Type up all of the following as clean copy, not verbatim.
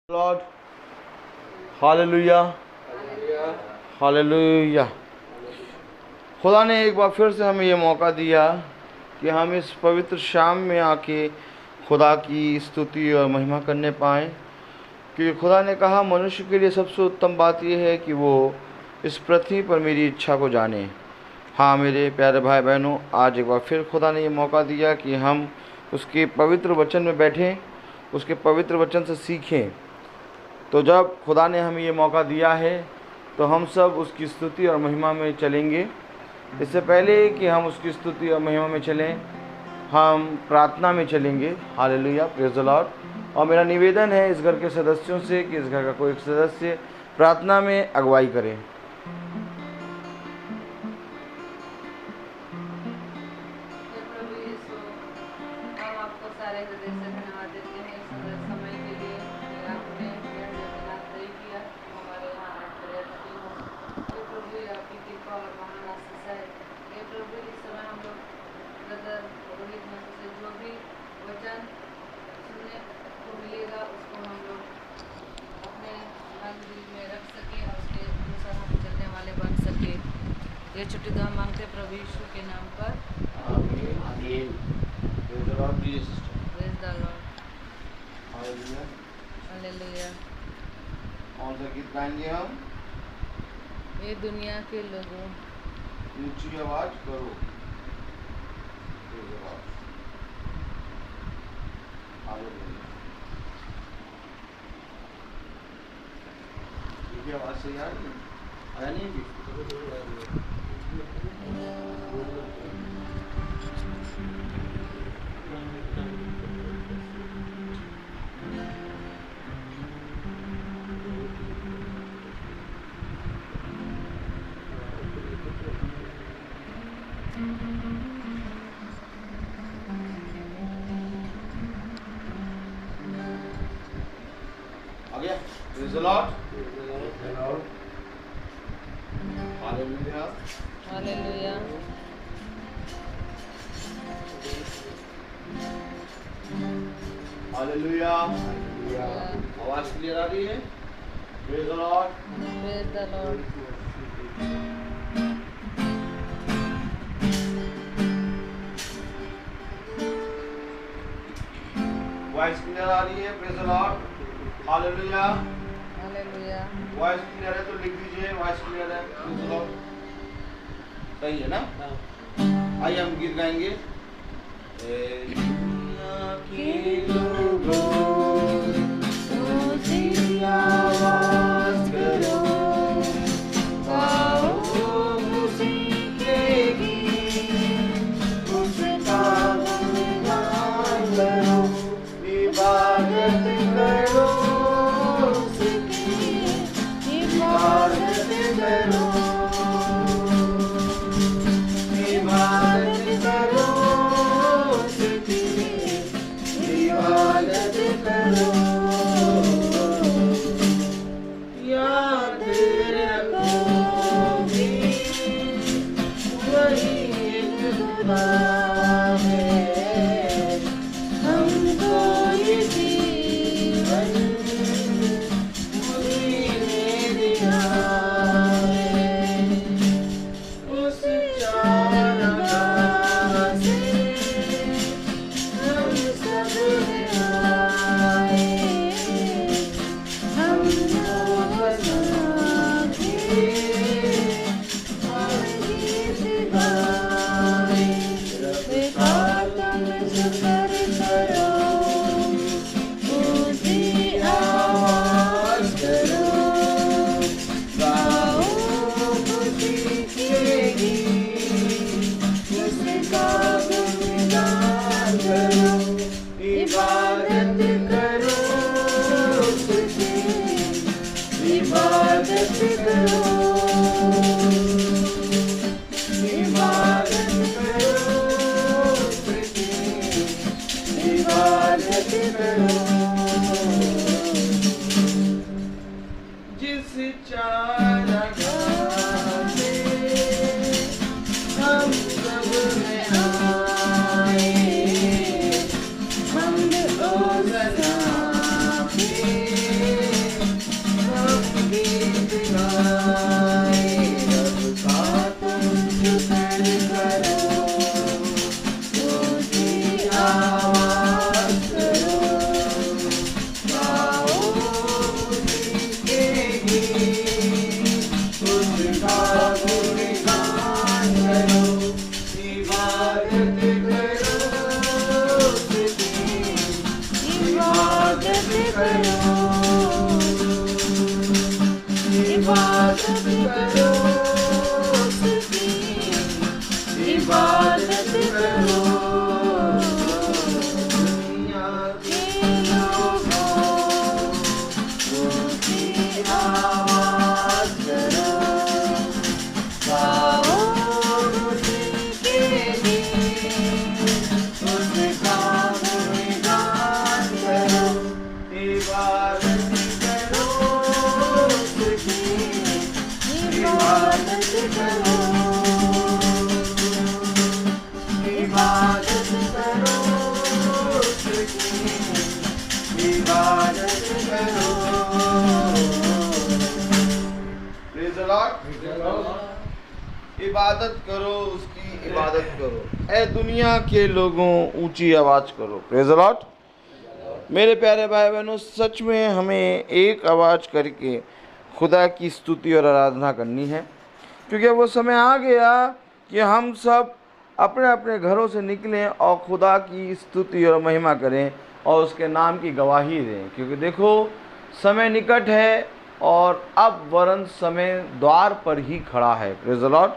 Lord, hallelujah, hallelujah. खुदा ने एक बार फिर से हमें ये मौका दिया कि हम इस पवित्र शाम में आके खुदा की स्तुति और महिमा करने पाएँ, क्योंकि खुदा ने कहा मनुष्य के लिए सबसे उत्तम बात यह है कि वो इस पृथ्वी पर मेरी इच्छा को जाने। हाँ मेरे प्यारे भाई बहनों, आज एक बार फिर खुदा ने ये मौका दिया कि हम उसके पवित्र वचन में बैठें, उसके पवित्र वचन से सीखें। तो जब खुदा ने हमें ये मौका दिया है तो हम सब उसकी स्तुति और महिमा में चलेंगे। इससे पहले कि हम उसकी स्तुति और महिमा में चलें, हम प्रार्थना में चलेंगे। Hallelujah, praise the Lord. और मेरा निवेदन है इस घर के सदस्यों से कि इस घर का कोई एक सदस्य प्रार्थना में अगुवाई करे। ये छुट्टी दुआ मांगते प्रभु यीशु के नाम पर, आमीन, आमीन। Praise the Lord Jesus. Praise the Lord, hallelujah. Hallelujah. कौन सा गीत गाएंगे हम? ये दुनिया के लोगों, ऊंची आवाज करो। Praise the Lord, hallelujah. ये आवाज से यार आया नहीं भी। आ गया? Praise the Lord, hallelujah, hallelujah. Hallelujah. आवाज क्लियर आ रही है? Praise the Lord, praise the Lord. Voice clear आ रही है? Praise the Lord, hallelujah. Hallelujah. Voice clear है तो लिख दीजिए वॉइस क्लियर है। प्रेज़ द लॉर्ड, सही है ना? आइए हम गीत गाएंगे। ए दुनिया के लोगों, ऊंची आवाज करो, गाओ उसी के गीत, उसका गुणगान करो, इबादत करो उसकी, इबादत करो, इबादत करो उसकी, इबादत करो। याद रखोगे वही एक खुदा है, हमको ये जीवन उसी ने दिया है। उस चारागाह से हम सब आए, हमको बसा के और गीत गाए। रब का तुम शुक्र करो, ऊंची आवाज करो, गाओ खुशी के गीत, उसका गुणगान करो, इबादत करो उसकी, इबादत करो, इबादत करो उसकी, इबादत करो। जिस चारागाह से हम सब में आए, हम ओ सदा करो उसकी इबादत करो दुनिया के लोगों उसकी आवाज करो गाओ उसके गीत उसका गुणगान करो इबादत करो उसकी इबादत करो इबादत करो उसकी इबादत करो Praise the Lord. इबादत करो उसकी इबादत करो ए दुनिया के लोगों ऊंची आवाज करो प्रेज़ द लॉर्ड। मेरे प्यारे भाई बहनों, सच में हमें एक आवाज करके खुदा की स्तुति और आराधना करनी है, क्योंकि वो समय आ गया कि हम सब अपने अपने घरों से निकलें और खुदा की स्तुति और महिमा करें और उसके नाम की गवाही दें। क्योंकि देखो समय निकट है और अब वरन समय द्वार पर ही खड़ा है। Praise the Lord.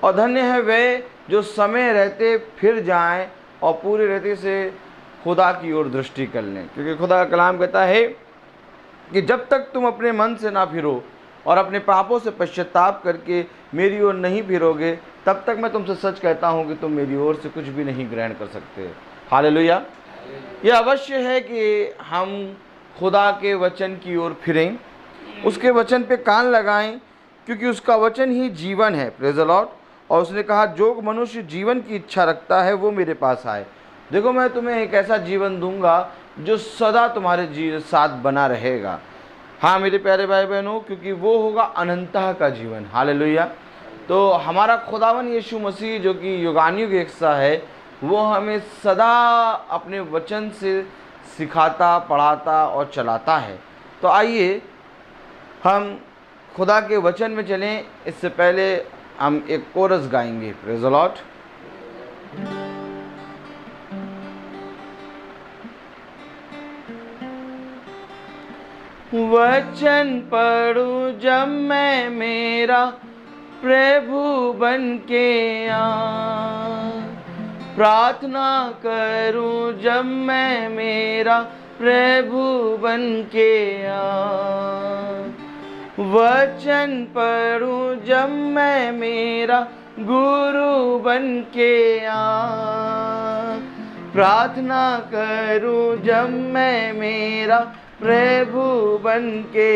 और धन्य है वे जो समय रहते फिर जाएं और पूरे रहते से खुदा की ओर दृष्टि कर लें। क्योंकि खुदा का कलाम कहता है कि जब तक तुम अपने मन से ना फिरो और अपने पापों से पश्चाताप करके मेरी ओर नहीं फिरोगे, तब तक मैं तुमसे सच कहता हूँ कि तुम मेरी ओर से कुछ भी नहीं ग्रहण कर सकते। हालेलुया। यह अवश्य है कि हम खुदा के वचन की ओर फिरें, उसके वचन पे कान लगाएं, क्योंकि उसका वचन ही जीवन है। Praise the Lord. और उसने कहा जो मनुष्य जीवन की इच्छा रखता है वो मेरे पास आए। देखो मैं तुम्हें एक ऐसा जीवन दूंगा जो सदा तुम्हारे साथ बना रहेगा। हाँ मेरे प्यारे भाई बहनों, क्योंकि वो होगा अनंतः का जीवन। हालेलुया। तो हमारा खुदावन यीशु मसीह जो कि युगानुयुग एक सा है, वो हमें सदा अपने वचन से सिखाता, पढ़ाता और चलाता है। तो आइए हम खुदा के वचन में चलें। इससे पहले हम एक कोरस गाएंगे। Praise the Lord. वचन पढ़ूं जब मैं मेरा प्रभु बन के प्रार्थना करूं जब मैं मेरा प्रभु बन के वचन पढ़ूं जब मैं मेरा गुरु बन के प्रार्थना करूं जब मैं मेरा प्रभु बन के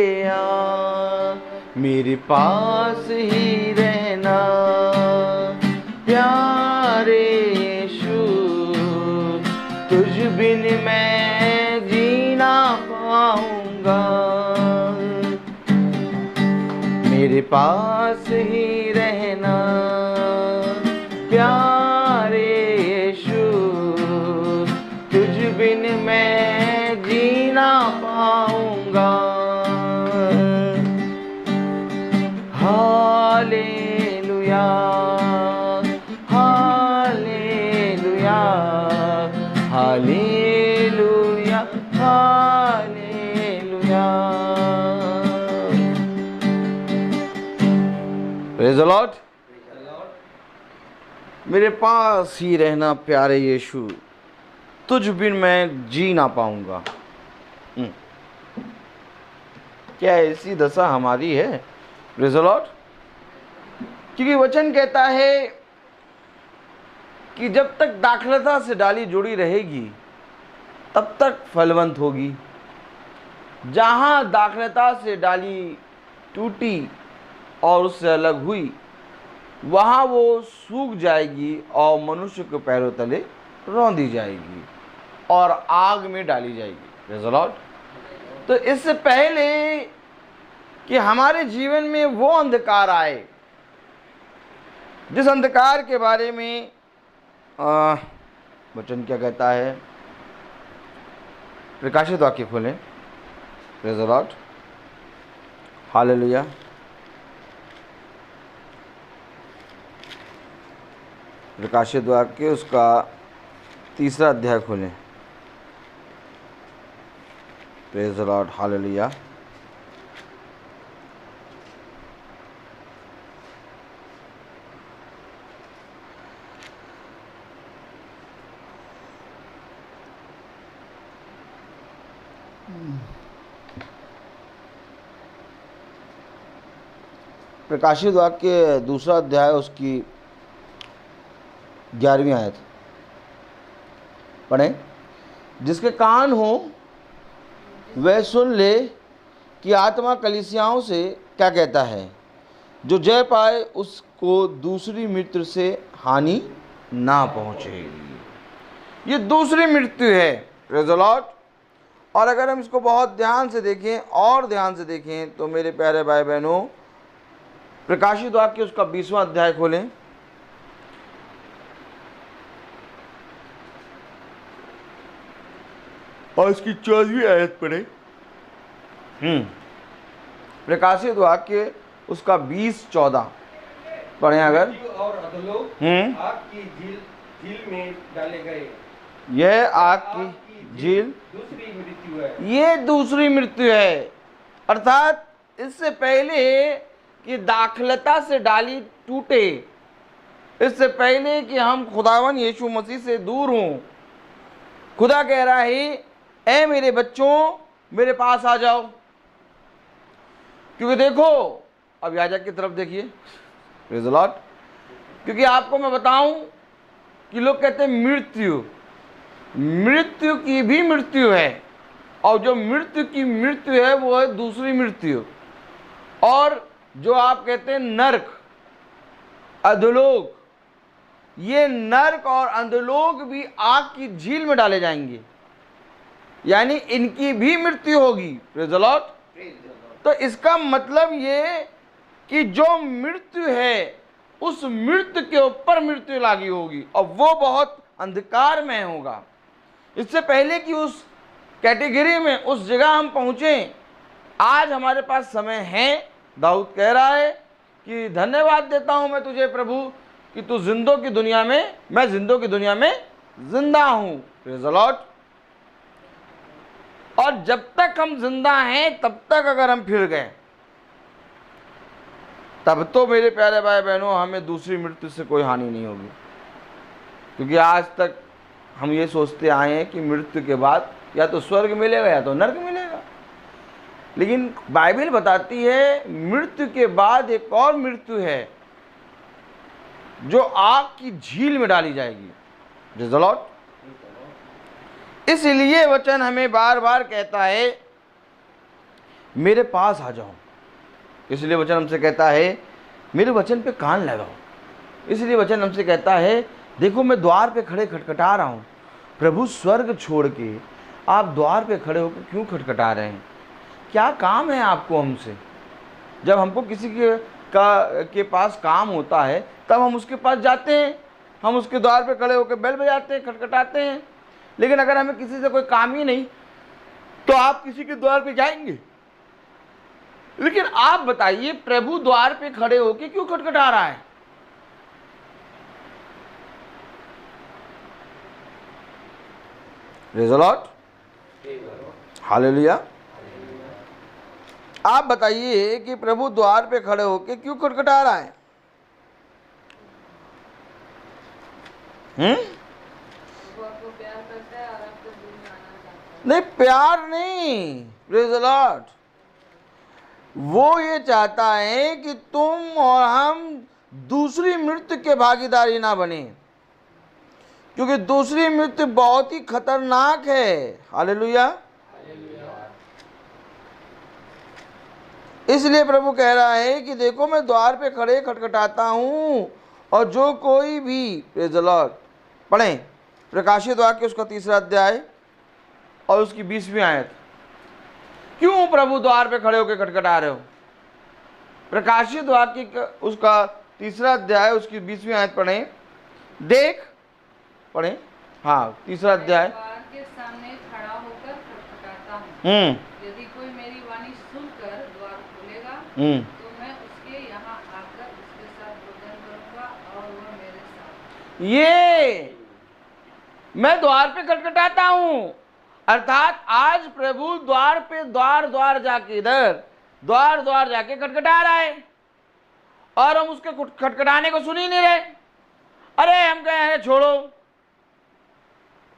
मेरे पास ही रहना प्यारे यीशु, तुझ बिन मैं जीना पाऊंगा। मेरे पास ही रहना प्यारे यीशु, तुझ बिन मैं जीना पाऊंगा। Hallelujah hallelujah hallelujah hallelujah. Praise the Lord. मेरे पास ही रहना प्यारे यीशु, तुझ बिन मैं जी ना पाऊंगा। क्या ऐसी दशा हमारी है? Praise the Lord. क्योंकि वचन कहता है कि जब तक दाखलता से डाली जुड़ी रहेगी तब तक फलवंत होगी। जहां दाखलता से डाली टूटी और उससे अलग हुई, वहाँ वो सूख जाएगी और मनुष्य के पैरों तले रौंदी जाएगी और आग में डाली जाएगी। Praise the Lord. तो इससे पहले कि हमारे जीवन में वो अंधकार आए, जिस अंधकार के बारे में वचन क्या कहता है, प्रकाशित वाक्य खोलें। Praise the Lord. हालेलुया। प्रकाशित वाक्य उसका 3 अध्याय खोलें। Praise the Lord. हालेलुया। प्रकाशित वाक्य दूसरा अध्याय उसकी 11वीं आयत पढ़ें। जिसके कान हो वह सुन ले कि आत्मा कलीसियाओं से क्या कहता है। जो जय पाए उसको दूसरी मृत्यु से हानि ना पहुंचेगी। ये दूसरी मृत्यु है। Praise the Lord. और अगर हम इसको बहुत ध्यान से देखें और ध्यान से देखें तो मेरे प्यारे भाई बहनों, प्रकाशित वाक्य उसका 20वां अध्याय खोलें और इसकी 14वीं आयत पढ़ें। प्रकाशित वाक्य उसका 20-14 पढ़ें अगर। और अधोलोक आग की झील में डाले गए। यह आग की झील दूसरी मृत्यु है। ये दूसरी मृत्यु है। अर्थात इससे पहले कि दाखलता से डाली टूटे, इससे पहले कि हम खुदावन यीशु मसीह से दूर हों, खुदा कह रहा है ऐ मेरे बच्चों मेरे पास आ जाओ। क्योंकि देखो, अब याजक की तरफ देखिए। Praise the Lord. क्योंकि आपको मैं बताऊं कि लोग कहते हैं मृत्यु की भी मृत्यु है, और जो मृत्यु की मृत्यु है वो है दूसरी मृत्यु। और जो आप कहते हैं नरक, अधोलोक, ये नरक और अधोलोक भी आग की झील में डाले जाएंगे, यानी इनकी भी मृत्यु होगी। Praise the Lord. तो इसका मतलब ये कि जो मृत्यु है उस मृत्यु के ऊपर मृत्यु लागी होगी, और वो बहुत अंधकार में होगा। इससे पहले कि उस कैटेगरी में, उस जगह हम पहुँचें, आज हमारे पास समय है। दाऊद कह रहा है कि धन्यवाद देता हूँ मैं तुझे प्रभु कि तू जिंदों की दुनिया में, मैं जिंदों की दुनिया में जिंदा हूँ। Praise the Lord. और जब तक हम जिंदा हैं तब तक अगर हम फिर गए तब तो मेरे प्यारे भाई बहनों हमें दूसरी मृत्यु से कोई हानि नहीं होगी। क्योंकि आज तक हम ये सोचते आए हैं कि मृत्यु के बाद या तो स्वर्ग मिलेगा या तो नरक मिलेगा। लेकिन बाइबल बताती है मृत्यु के बाद एक और मृत्यु है जो आग की झील में डाली जाएगी। Praise the Lord. इसलिए वचन हमें बार बार कहता है मेरे पास आ जाओ। इसलिए वचन हमसे कहता है मेरे वचन पे कान लगाओ। इसलिए वचन हमसे कहता है देखो मैं द्वार पे खड़े खटखटा रहा हूँ। प्रभु स्वर्ग छोड़ के आप द्वार पे खड़े होकर क्यों खटखटा रहे हैं? क्या काम है आपको हमसे? जब हमको किसी के पास काम होता है तब हम उसके पास जाते हैं, हम उसके द्वार पे खड़े होकर बेल बजाते हैं, खटखटाते हैं। लेकिन अगर हमें किसी से कोई काम ही नहीं तो आप किसी के द्वार पे जाएंगे? लेकिन आप बताइए प्रभु द्वार पे खड़े होकर क्यों खटखटा रहा है? Praise the Lord. हालेलुया। आप बताइए कि प्रभु द्वार पे खड़े होकर क्यों खटखटा रहा है? वो आपको प्यार करता है और आपको दूर में आना चाहता है। नहीं, प्यार नहीं। Praise the Lord. वो ये चाहता है कि तुम और हम दूसरी मृत्यु के भागीदारी ना बने, क्योंकि दूसरी मृत्यु बहुत ही खतरनाक है। हालेलुया। इसलिए प्रभु कह रहा है कि देखो मैं द्वार पे खड़े खटखटाता हूं और जो कोई भी, प्रेज़ द लॉर्ड, पढ़ें प्रकाशित वाक्य उसका 3रा अध्याय और उसकी 20वीं आयत। क्यों प्रभु द्वार पे खड़े होकर खटखटा रहे हो? प्रकाशित वाक्य उसका 3रा अध्याय उसकी 20वीं आयत पढ़ें। देख, पढ़ें। हाँ, 3रा अध्याय। द्वार के सामने खड़ा होकर खटखटाता हूँ। यदि कोई मेरी वाणी सुनकर द्वार खोलेगा तो मैं उसके यहाँ आकर उसके साथ भोजन करूंगा और वह मेरे साथ। ये मैं द्वार पे खटखटाता हूँ, अर्थात आज प्रभु द्वार पे द्वार जाके, इधर द्वार जाके खटखटा रहा है और हम उसके खटखटाने को सुन ही नहीं रहे। अरे हम कहे हैं छोड़ो,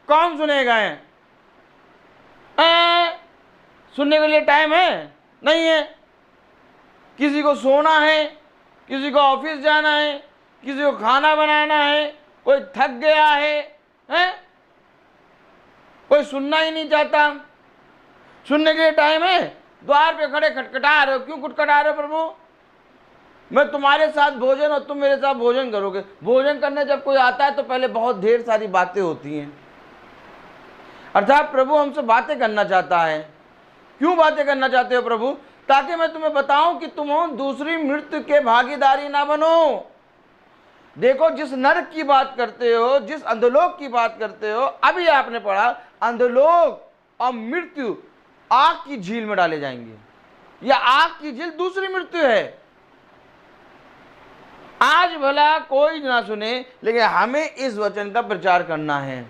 कौन सुनेगा है? सुनने के लिए टाइम है नहीं है। किसी को सोना है किसी को ऑफिस जाना है, किसी को खाना बनाना है, कोई थक गया है, हैं? कोई सुनना ही नहीं चाहता। सुनने के लिए टाइम है, द्वार पे खड़े खटखटा रहे हो। क्यों खटखटा रहे हो? प्रभु, मैं तुम्हारे साथ भोजन और तुम मेरे साथ भोजन करोगे। भोजन करने जब कोई आता है तो पहले बहुत ढेर सारी बातें होती हैं, अर्थात प्रभु हमसे बातें करना चाहता है। क्यों बातें करना चाहते हो प्रभु? ताकि मैं तुम्हें बताऊं कि तुम दूसरी मृत्यु के भागीदारी ना बनो। देखो, जिस नरक की बात करते हो, जिस अंधलोक की बात करते हो, अभी आपने पढ़ा अंधलोक और मृत्यु आग की झील में डाले जाएंगे। या आग की झील दूसरी मृत्यु है। आज भला कोई ना सुने, लेकिन हमें इस वचन का प्रचार करना है।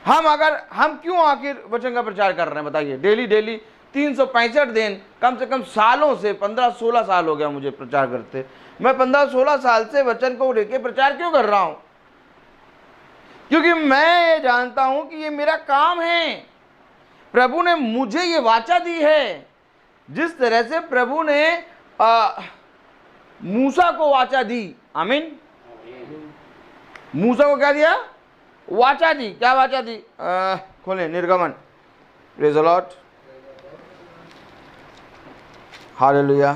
हम क्यों आखिर वचन का प्रचार कर रहे हैं बताइए? डेली 365 दिन, कम से कम सालों से 15-16 साल हो गया मुझे प्रचार करते। मैं 15-16 साल से वचन को लेके प्रचार क्यों कर रहा हूं? क्योंकि मैं जानता हूं कि ये मेरा काम है। प्रभु ने मुझे ये वाचा दी है। जिस तरह से प्रभु ने मूसा को वाचा दी, आमीन। मूसा को क्या दिया? वाचा दी। क्या वाचा दी? खोले निर्गमन। Praise the Lord, hallelujah.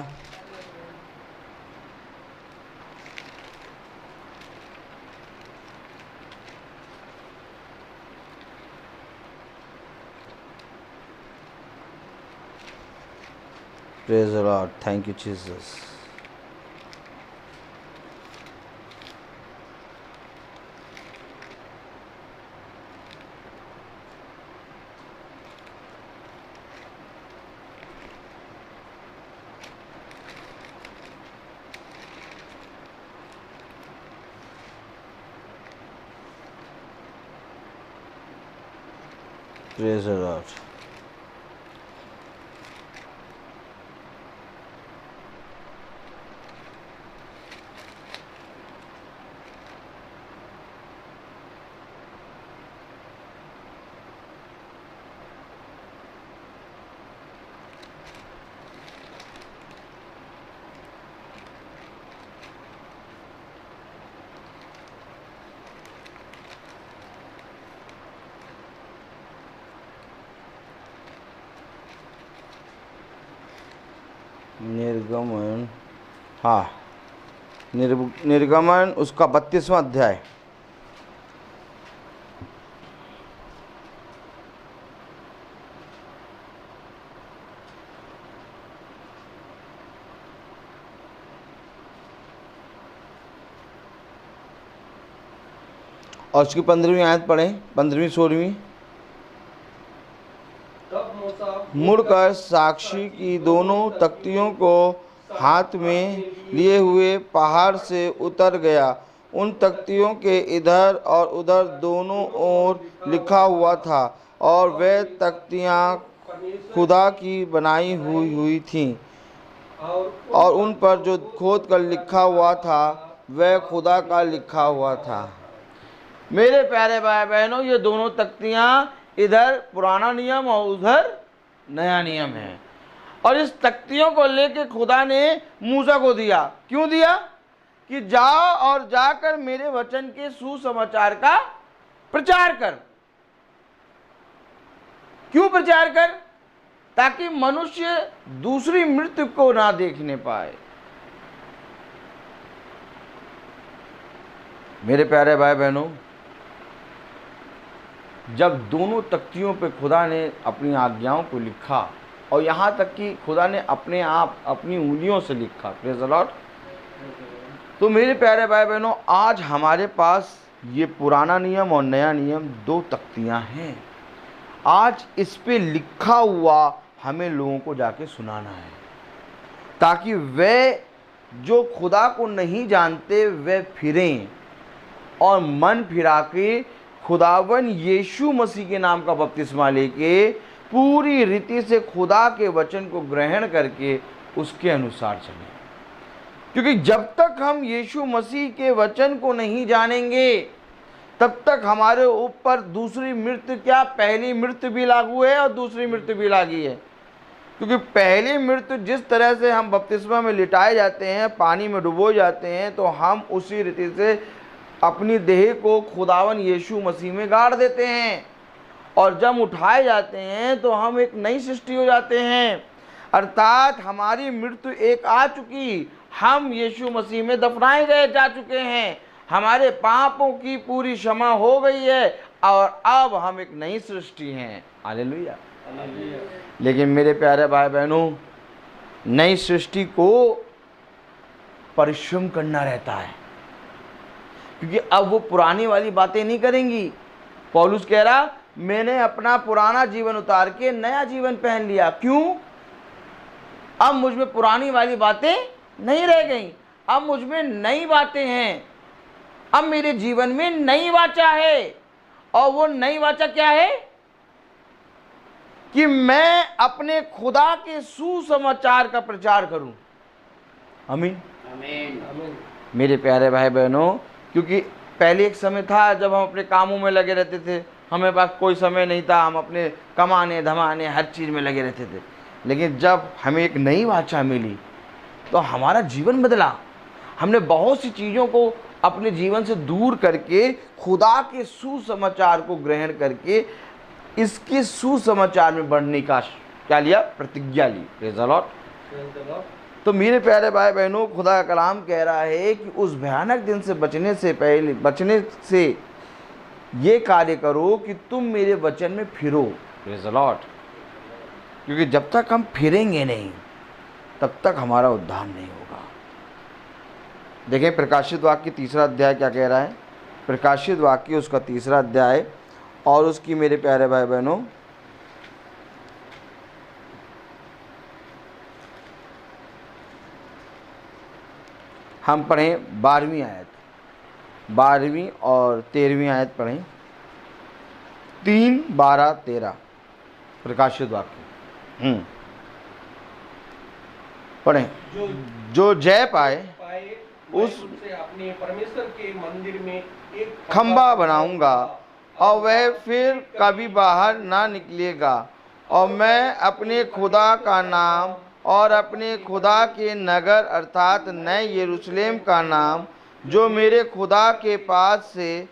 Praise the Lord, thank you Jesus. Praise the Lord. निर्गमन, हाँ, निर्गमन उसका 32वां अध्याय। और उसकी 15वीं आयत पढ़ें, 15वीं 16वीं। मुड़कर साक्षी की दोनों तख्तियों को हाथ में लिए हुए पहाड़ से उतर गया। उन तख्तियों के इधर और उधर दोनों ओर लिखा हुआ था, और वे तख्तियाँ खुदा की बनाई हुई थीं, और उन पर जो खोद कर लिखा हुआ था वह खुदा का लिखा हुआ था। मेरे प्यारे भाई बहनों, ये दोनों तख्तियाँ, इधर पुराना नियम और उधर नया नियम है। और इस तख्तियों को लेके खुदा ने मूसा को दिया। क्यों दिया? कि जाओ और जाकर मेरे वचन के सुसमाचार का प्रचार कर। क्यों प्रचार कर? ताकि मनुष्य दूसरी मृत्यु को ना देखने पाए। मेरे प्यारे भाई बहनों, जब दोनों तख्तियों पे खुदा ने अपनी आज्ञाओं को लिखा, और यहाँ तक कि खुदा ने अपने आप अपनी उंगलियों से लिखा, प्रेज़ द लॉर्ड, तो मेरे प्यारे भाई बहनों, आज हमारे पास ये पुराना नियम और नया नियम 2 तख्तियाँ हैं। आज इस पे लिखा हुआ हमें लोगों को जाके सुनाना है, ताकि वे जो खुदा को नहीं जानते वे फिरें और मन फिरा के खुदावन यीशु मसीह के नाम का बपतिस्मा लेके पूरी रीति से खुदा के वचन को ग्रहण करके उसके अनुसार चलें। क्योंकि जब तक हम यीशु मसीह के वचन को नहीं जानेंगे, तब तक हमारे ऊपर दूसरी मृत्यु, क्या पहली मृत्यु भी लागू है और दूसरी मृत्यु भी लागी है। क्योंकि पहली मृत्यु जिस तरह से हम बपतिस्मा में लिटाए जाते हैं, पानी में डुबो जाते हैं, तो हम उसी रीति से अपनी देह को खुदावन यीशु मसीह में गाड़ देते हैं। और जब उठाए जाते हैं तो हम एक नई सृष्टि हो जाते हैं, अर्थात हमारी मृत्यु एक आ चुकी, हम यीशु मसीह में दफनाए गए जा चुके हैं, हमारे पापों की पूरी क्षमा हो गई है और अब हम एक नई सृष्टि हैं। हालेलुया। लेकिन मेरे प्यारे भाई बहनों, नई सृष्टि को परिश्रम करना रहता है, क्योंकि अब वो पुरानी वाली बातें नहीं करेंगी। पौलुस कह रहा, मैंने अपना पुराना जीवन उतार के नया जीवन पहन लिया। क्यों? अब मुझ में पुरानी वाली बातें नहीं रह गई, अब मुझ में नई बातें हैं। अब मेरे जीवन में नई वाचा है, और वो नई वाचा क्या है कि मैं अपने खुदा के सुसमाचार का प्रचार करूं। आमीन आमीन। मेरे प्यारे भाई बहनों, क्योंकि पहले एक समय था जब हम अपने कामों में लगे रहते थे, हमें पास कोई समय नहीं था, हम अपने कमाने धमाने हर चीज़ में लगे रहते थे। लेकिन जब हमें एक नई वाचा मिली तो हमारा जीवन बदला। हमने बहुत सी चीज़ों को अपने जीवन से दूर करके खुदा के सुसमाचार को ग्रहण करके इसके सुसमाचार में बढ़ने का क्या लिया? प्रतिज्ञा ली। Praise the Lord. तो मेरे प्यारे भाई बहनों, खुदा का कलाम कह रहा है कि उस भयानक दिन से बचने से ये कार्य करो कि तुम मेरे वचन में फिरो। Praise the Lord. क्योंकि जब तक हम फिरेंगे नहीं तब तक हमारा उद्धार नहीं होगा। देखें प्रकाशित वाक्य 3 अध्याय क्या कह रहा है। प्रकाशित वाक्य उसका 3 अध्याय और उसकी मेरे प्यारे भाई बहनों हम पढ़ें 12वीं आयत, 12वीं और 13वीं आयत पढ़ें। 3, 12, 13 प्रकाशित वाक्य पढ़ें। जो जय पाए उस अपने परमेश्वर के मंदिर में एक खंबा बनाऊंगा और वह फिर कभी बाहर ना निकलेगा, और मैं अपने खुदा का नाम और अपने खुदा के नगर अर्थात नए यरूशलेम का नाम जो मेरे खुदा के पास से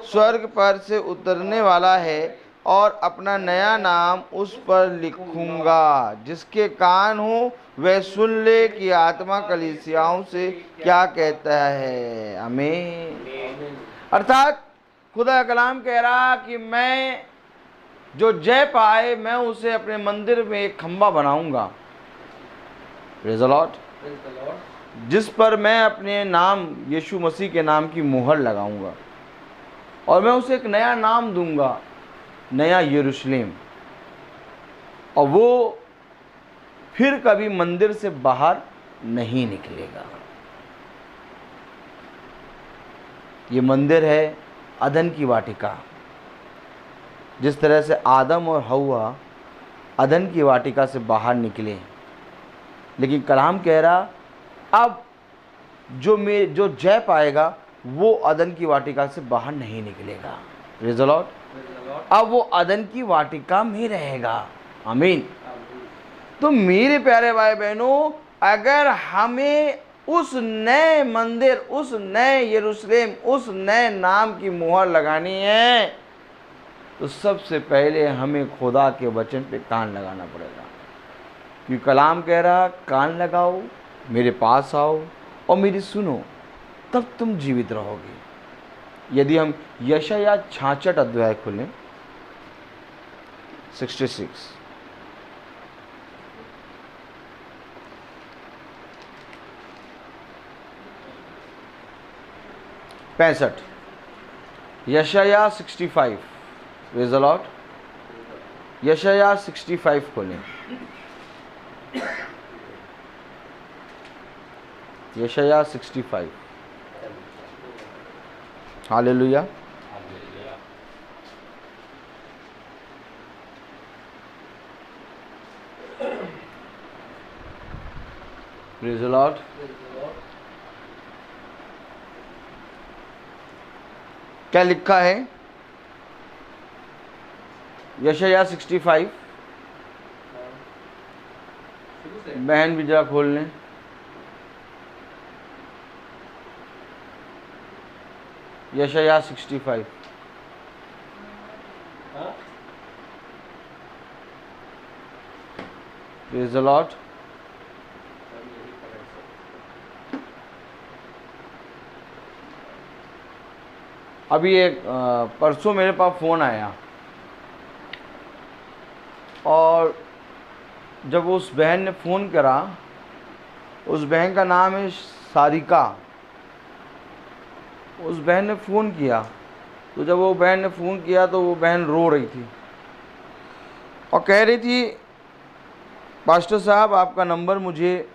स्वर्ग पर से उतरने वाला है, और अपना नया नाम उस पर लिखूंगा। जिसके कान हो वह सुन ले कि आत्मा कलीसियाओं से क्या कहता है। आमीन। अर्थात खुदा का कलाम कह रहा कि मैं जो जय पाए मैं उसे अपने मंदिर में एक खंबा बनाऊंगा। Praise the Lord. जिस पर मैं अपने नाम यीशु मसीह के नाम की मुहर लगाऊंगा, और मैं उसे एक नया नाम दूंगा, नया यरूशलेम, और वो फिर कभी मंदिर से बाहर नहीं निकलेगा। ये मंदिर है अदन की वाटिका। जिस तरह से आदम और हव्वा अदन की वाटिका से बाहर निकले, लेकिन कलाम कह रहा अब जो जय पाएगा वो अदन की वाटिका से बाहर नहीं निकलेगा। Praise the Lord. अब वो अदन की वाटिका में रहेगा। आमीन। तो मेरे प्यारे भाई बहनों, अगर हमें उस नए मंदिर, उस नए यरूशलेम, उस नए नाम की मुहर लगानी है तो सबसे पहले हमें खुदा के वचन पे कान लगाना पड़ेगा। क्योंकि कलाम कह रहा कान लगाओ, मेरे पास आओ और मेरी सुनो, तब तुम जीवित रहोगे। यदि हम यशायाह 66 अध्याय खोलें 66 65 यशायाह 65 प्रेज़ द लॉर्ड। यशायाह 65 खोलें। यशायाह 65। हालेलुया। Praise the Lord. क्या लिखा है? यशायाह 65 शुरू से बहन भी जरा खोल लें। यशायाह 65। हाँ? Praise the Lord. सब यही पढ़े सब। अभी एक परसों मेरे पास फ़ोन आया, और जब उस बहन ने फ़ोन करा, उस बहन का नाम है सारिका। उस बहन ने फ़ोन किया, तो जब वो बहन ने फ़ोन किया तो वो बहन रो रही थी और कह रही थी, पास्टर साहब आपका नंबर मुझे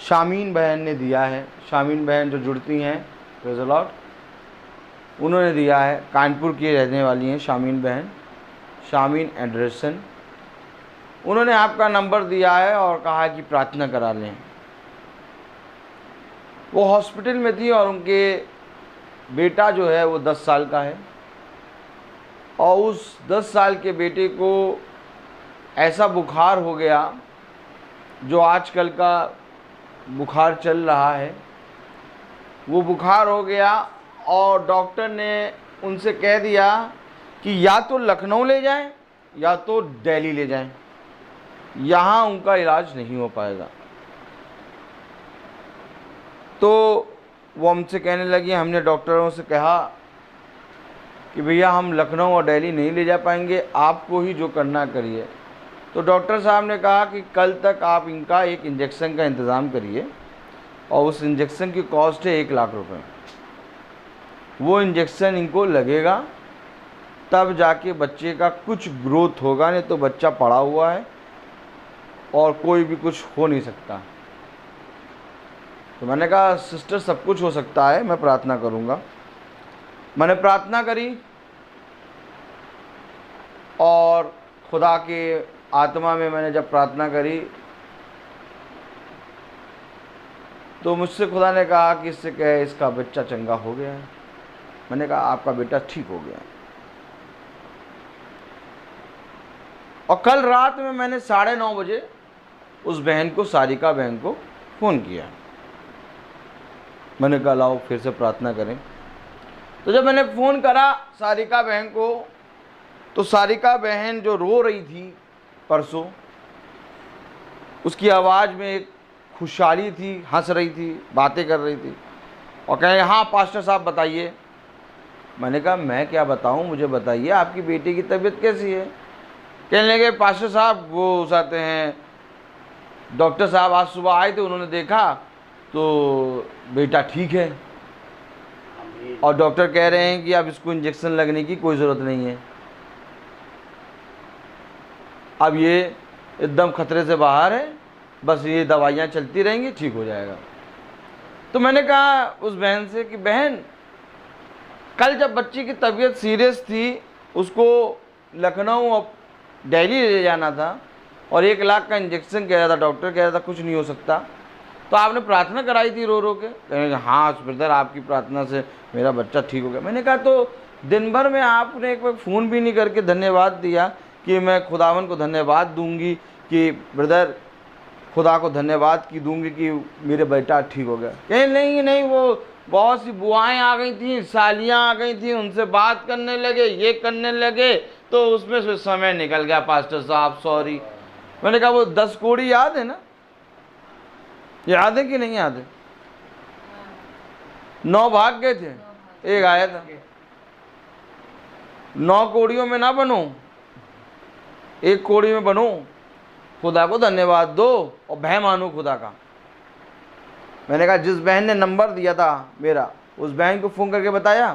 शामीन बहन ने दिया है। शामीन बहन जो जुड़ती हैं, प्रेज़ द लॉर्ड, उन्होंने दिया है। कानपुर की रहने वाली हैं शामीन बहन, शामीन एंडरसन। उन्होंने आपका नंबर दिया है और कहा कि प्रार्थना करा लें। वो हॉस्पिटल में थी और उनके बेटा जो है वो 10 साल का है, और उस 10 साल के बेटे को ऐसा बुखार हो गया जो आजकल का बुखार चल रहा है, वो बुखार हो गया, और डॉक्टर ने उनसे कह दिया कि या तो लखनऊ ले जाएं या तो दिल्ली ले जाएं, यहाँ उनका इलाज नहीं हो पाएगा। तो वो हमसे कहने लगी, हमने डॉक्टरों से कहा कि भैया हम लखनऊ और दिल्ली नहीं ले जा पाएंगे, आपको ही जो करना करिए। तो डॉक्टर साहब ने कहा कि कल तक आप इनका एक इंजेक्शन का इंतज़ाम करिए, और उस इंजेक्शन की कॉस्ट है 1 लाख रुपए। वो इंजेक्शन इनको लगेगा तब जाके बच्चे का कुछ ग्रोथ होगा, नहीं तो बच्चा पड़ा हुआ है और कोई भी कुछ हो नहीं सकता। तो मैंने कहा सिस्टर सब कुछ हो सकता है, मैं प्रार्थना करूँगा। मैंने प्रार्थना करी और खुदा के आत्मा में मैंने जब प्रार्थना करी तो मुझसे खुदा ने कहा कि इससे कहे इसका बच्चा चंगा हो गया है। मैंने कहा आपका बेटा ठीक हो गया है। और कल रात में मैंने 9:30 बजे उस बहन को, सारिका बहन को फ़ोन किया। मैंने कहा लाओ फिर से प्रार्थना करें। तो जब मैंने फ़ोन करा सारिका बहन को, तो सारिका बहन जो रो रही थी परसों, उसकी आवाज़ में एक खुशहाली थी, हंस रही थी, बातें कर रही थी, और कहे हाँ पास्टर साहब बताइए। मैंने कहा मैं क्या बताऊं, मुझे बताइए आपकी बेटी की तबीयत कैसी है। कहने लगे पास्टर साहब वो चाहते हैं, डॉक्टर साहब आज सुबह आए थे, उन्होंने देखा तो बेटा ठीक है, और डॉक्टर कह रहे हैं कि अब इसको इंजेक्शन लगने की कोई ज़रूरत नहीं है, अब ये एकदम खतरे से बाहर है, बस ये दवाइयाँ चलती रहेंगी, ठीक हो जाएगा। तो मैंने कहा उस बहन से कि बहन, कल जब बच्ची की तबीयत सीरियस थी, उसको लखनऊ और दिल्ली ले जाना था, और 1 लाख का इंजेक्शन कह रहा था, डॉक्टर कह रहा था कुछ नहीं हो सकता, तो आपने प्रार्थना कराई थी रो रो के। कहने लगे हाँ ब्रदर आपकी प्रार्थना से मेरा बच्चा ठीक हो गया। मैंने कहा तो दिन भर में आपने एक बार फ़ोन भी नहीं करके धन्यवाद दिया कि मैं खुदावन को धन्यवाद दूंगी कि ब्रदर खुदा को धन्यवाद की दूंगी कि मेरे बेटा ठीक हो गया। कहीं नहीं नहीं, वो बहुत सी बुआएं आ गई थी, सालियाँ आ गई थी, उनसे बात करने लगे, ये करने लगे, तो उसमें से समय निकल गया पास्टर साहब, सॉरी। मैंने कहा वो 10 कोड़ी याद है ना, याद है कि नहीं याद है? 9 भाग गए थे, एक आया था। 9 कोड़ियों में ना बनो, 1 कोड़ी में बनो, खुदा को धन्यवाद दो और भय मानो खुदा का। मैंने कहा जिस बहन ने नंबर दिया था मेरा, उस बहन को फ़ोन करके बताया?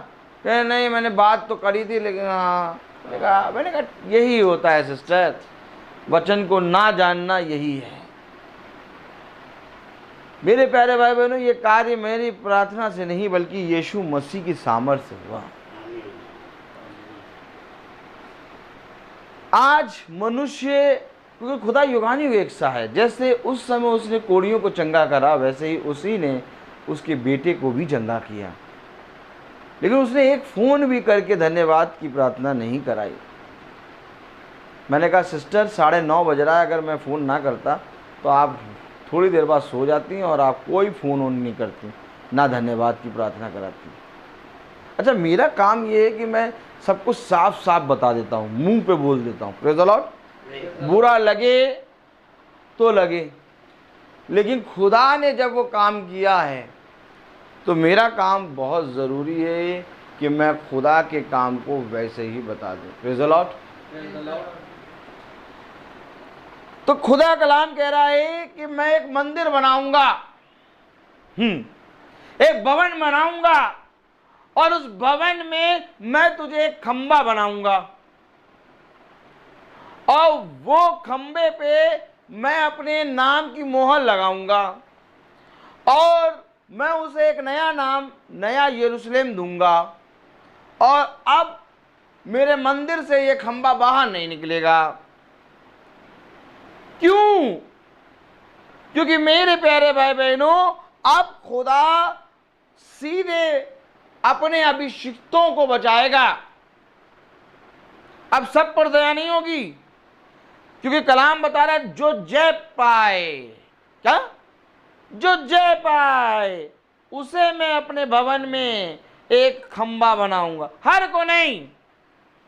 कहे नहीं मैंने बात तो करी थी, लेकिन हाँ। मैंने कहा यही होता है सिस्टर, वचन को ना जानना यही है। मेरे प्यारे भाई बहनों, ये कार्य मेरी प्रार्थना से नहीं बल्कि यीशु मसीह की सामर्थ्य से हुआ। आज मनुष्य, क्योंकि खुदा युगानी एक सा है, जैसे उस समय उसने कोड़ियों को चंगा करा, वैसे ही उसी ने उसके बेटे को भी चंगा किया, लेकिन उसने एक फ़ोन भी करके धन्यवाद की प्रार्थना नहीं कराई। मैंने कहा सिस्टर 9:30 बज रहा है, अगर मैं फ़ोन ना करता तो आप थोड़ी देर बाद सो जाती हैं और आप कोई फ़ोन ऑन नहीं करती, ना धन्यवाद की प्रार्थना कराती। अच्छा, मेरा काम ये है कि मैं सब कुछ साफ साफ बता देता हूँ, मुंह पे बोल देता हूँ। Praise the Lord. बुरा लगे तो लगे, लेकिन खुदा ने जब वो काम किया है तो मेरा काम बहुत ज़रूरी है कि मैं खुदा के काम को वैसे ही बता दूँ। Praise the Lord. तो खुदा कलाम कह रहा है कि मैं एक मंदिर बनाऊंगा, एक भवन बनाऊंगा, और उस भवन में मैं तुझे एक खंबा बनाऊंगा, और वो खंबे पे मैं अपने नाम की मोहर लगाऊंगा, और मैं उसे एक नया नाम, नया यरूशलेम दूंगा। और अब मेरे मंदिर से ये खंबा बाहर नहीं निकलेगा। क्यों? क्योंकि मेरे प्यारे भाई बहनों, अब खुदा सीधे अपने अभिषिक्तों को बचाएगा। अब सब पर दया नहीं होगी, क्योंकि कलाम बता रहा है जो जय पाए, क्या? जो जय पाए उसे मैं अपने भवन में एक खंबा बनाऊंगा। हर को नहीं,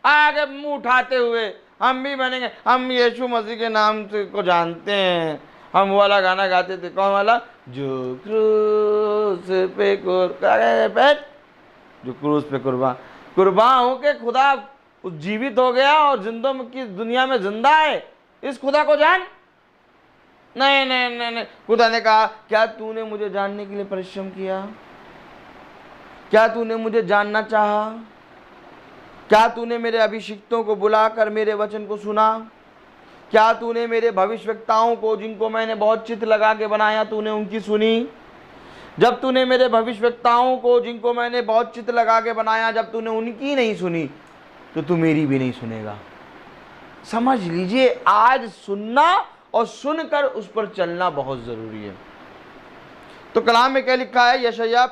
आगे मुंह उठाते हुए हम भी बनेंगे, हम यीशु मसीह के नाम से को जानते हैं। हम वो वाला गाना गाते थे, कौन वाला? जो क्रूस पे जो क्रूस पे कुर्बान होके खुदा जीवित हो गया और जिंदों की दुनिया में जिंदा है। इस खुदा को जान। नहीं नहीं नहीं नहीं, खुदा ने कहा क्या तूने मुझे जानने के लिए परिश्रम किया? क्या तूने मुझे जानना चाहा? क्या तूने मेरे अभिषिक्तों को बुलाकर मेरे वचन को सुना? क्या तूने मेरे भविष्यवक्ताओं को, जिनको मैंने बहुत चित्त लगा के बनाया, तूने उनकी सुनी? जब तूने मेरे भविष्यवक्ताओं को, जिनको मैंने बहुत चित्त लगा के बनाया, जब तूने उनकी नहीं सुनी तो तू मेरी भी नहीं सुनेगा। समझ लीजिए, आज सुनना और सुनकर उस पर चलना बहुत जरूरी है। तो कलाम में क्या लिखा है? यशायाह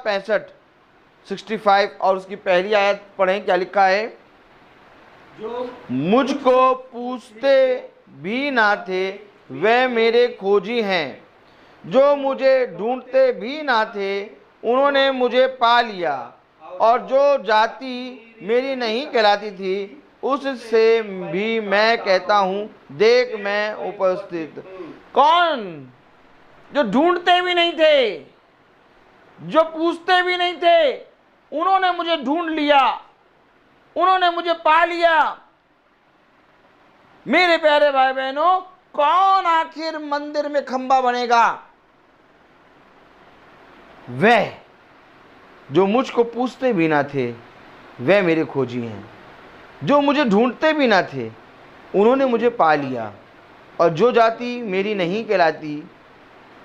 65 और उसकी पहली आयत पढ़ें। क्या लिखा है? जो मुझको पूछते भी ना थे वे मेरे खोजी हैं, जो मुझे ढूंढते भी ना थे उन्होंने मुझे पा लिया, और जो जाति मेरी नहीं कहलाती थी उससे भी मैं कहता हूँ देख मैं उपस्थित। कौन? जो ढूंढते भी नहीं थे, जो पूछते भी नहीं थे, उन्होंने मुझे ढूंढ लिया, उन्होंने मुझे पा लिया। मेरे प्यारे भाई बहनों, कौन आखिर मंदिर में खंबा बनेगा? वह जो मुझको पूछते भी ना थे वह मेरे खोजी हैं, जो मुझे ढूंढते भी ना थे उन्होंने मुझे पा लिया, और जो जाति मेरी नहीं कहलाती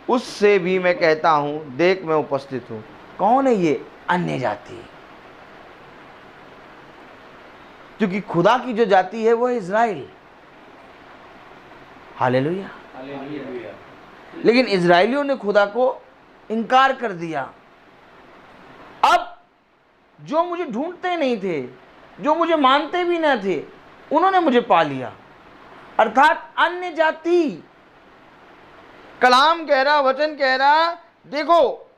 उससे भी मैं कहता हूं देख मैं उपस्थित हूं। कौन है ये? अन्य जाति। क्योंकि खुदा की जो जाति है वो है इज़राइल। हालेलुया। हालेलुया। लेकिन इज़राइलियों ने खुदा को इनकार कर दिया। अब जो मुझे ढूंढते नहीं थे, जो मुझे मानते भी ना थे, उन्होंने मुझे पा लिया, अर्थात अन्य जाति। कलाम कह रहा, वचन कह रहा, देखो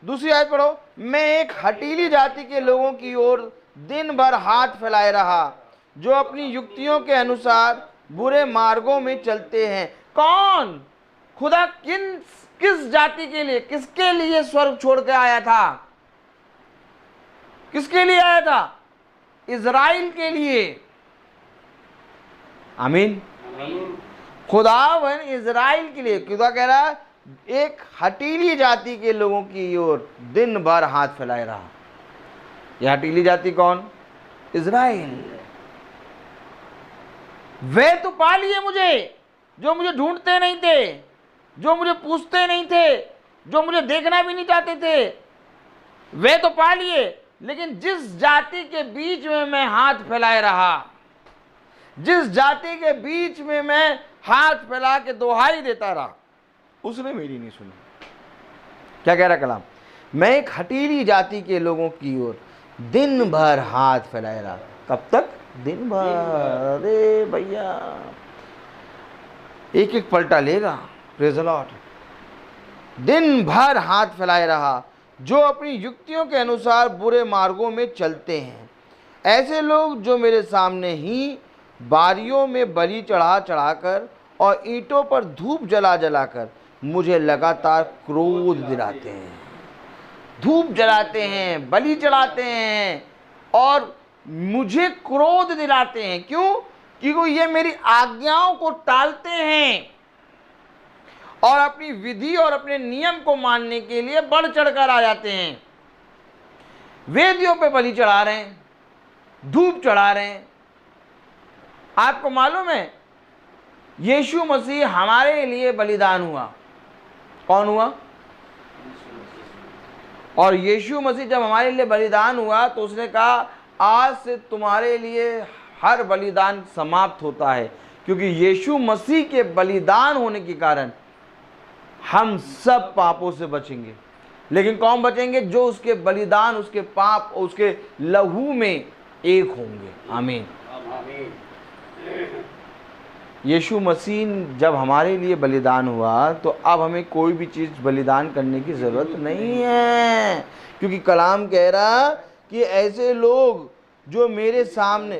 दूसरी आयत पढ़ो, मैं एक हठीली जाति के लोगों की ओर दिन भर हाथ फैलाए रहा, जो अपनी युक्तियों के अनुसार बुरे मार्गों में चलते हैं। कौन? खुदा किस जाति के लिए, किसके लिए स्वर्ग छोड़ के आया था? किसके लिए आया था? इज़राइल के लिए। आमीन। खुदावन इज़राइल के लिए। खुदा कह रहा है एक हठीली जाति के लोगों की ओर दिन भर हाथ फैलाए रहा। यह हठीली जाति कौन? इज़राइल। वे तो पा लिए मुझे, जो मुझे ढूंढते नहीं थे, जो मुझे पूछते नहीं थे, जो मुझे देखना भी नहीं चाहते थे, वे तो पा लिए। लेकिन जिस जाति के बीच में मैं हाथ फैलाए रहा, जिस जाति के बीच में मैं हाथ फैला के दुहाई देता रहा, उसने मेरी नहीं सुनी। क्या कह रहा कलाम? मैं एक हठीली जाति के लोगों की ओर दिन भर हाथ फैलाए रहा। कब तक? दिन भर, अरे भैया एक एक पलटा लेगा। Praise the Lord. दिन भर हाथ फैलाए रहा, जो अपनी युक्तियों के अनुसार बुरे मार्गों में चलते हैं। ऐसे लोग जो मेरे सामने ही बारियों में बलि चढ़ा चढ़ाकर और ईंटों पर धूप जला जलाकर मुझे लगातार क्रोध दिलाते हैं। धूप जलाते हैं, बलि चढ़ाते हैं और मुझे क्रोध दिलाते हैं। क्यों? क्योंकि ये मेरी आज्ञाओं को टालते हैं और अपनी विधि और अपने नियम को मानने के लिए बढ़ चढ़कर आ जाते हैं। वेदियों पे बलि चढ़ा रहे हैं, धूप चढ़ा रहे हैं। आपको मालूम है यीशु मसीह हमारे लिए बलिदान हुआ। कौन हुआ? और यीशु मसीह जब हमारे लिए बलिदान हुआ तो उसने कहा आज से तुम्हारे लिए हर बलिदान समाप्त होता है, क्योंकि यीशु मसीह के बलिदान होने के कारण हम सब पापों से बचेंगे। लेकिन कौन बचेंगे? जो उसके बलिदान, उसके पाप और उसके लहू में एक होंगे। आमीन। यीशु मसीह जब हमारे लिए बलिदान हुआ तो अब हमें कोई भी चीज़ बलिदान करने की ज़रूरत नहीं है, क्योंकि कलाम कह रहा कि ऐसे लोग जो मेरे सामने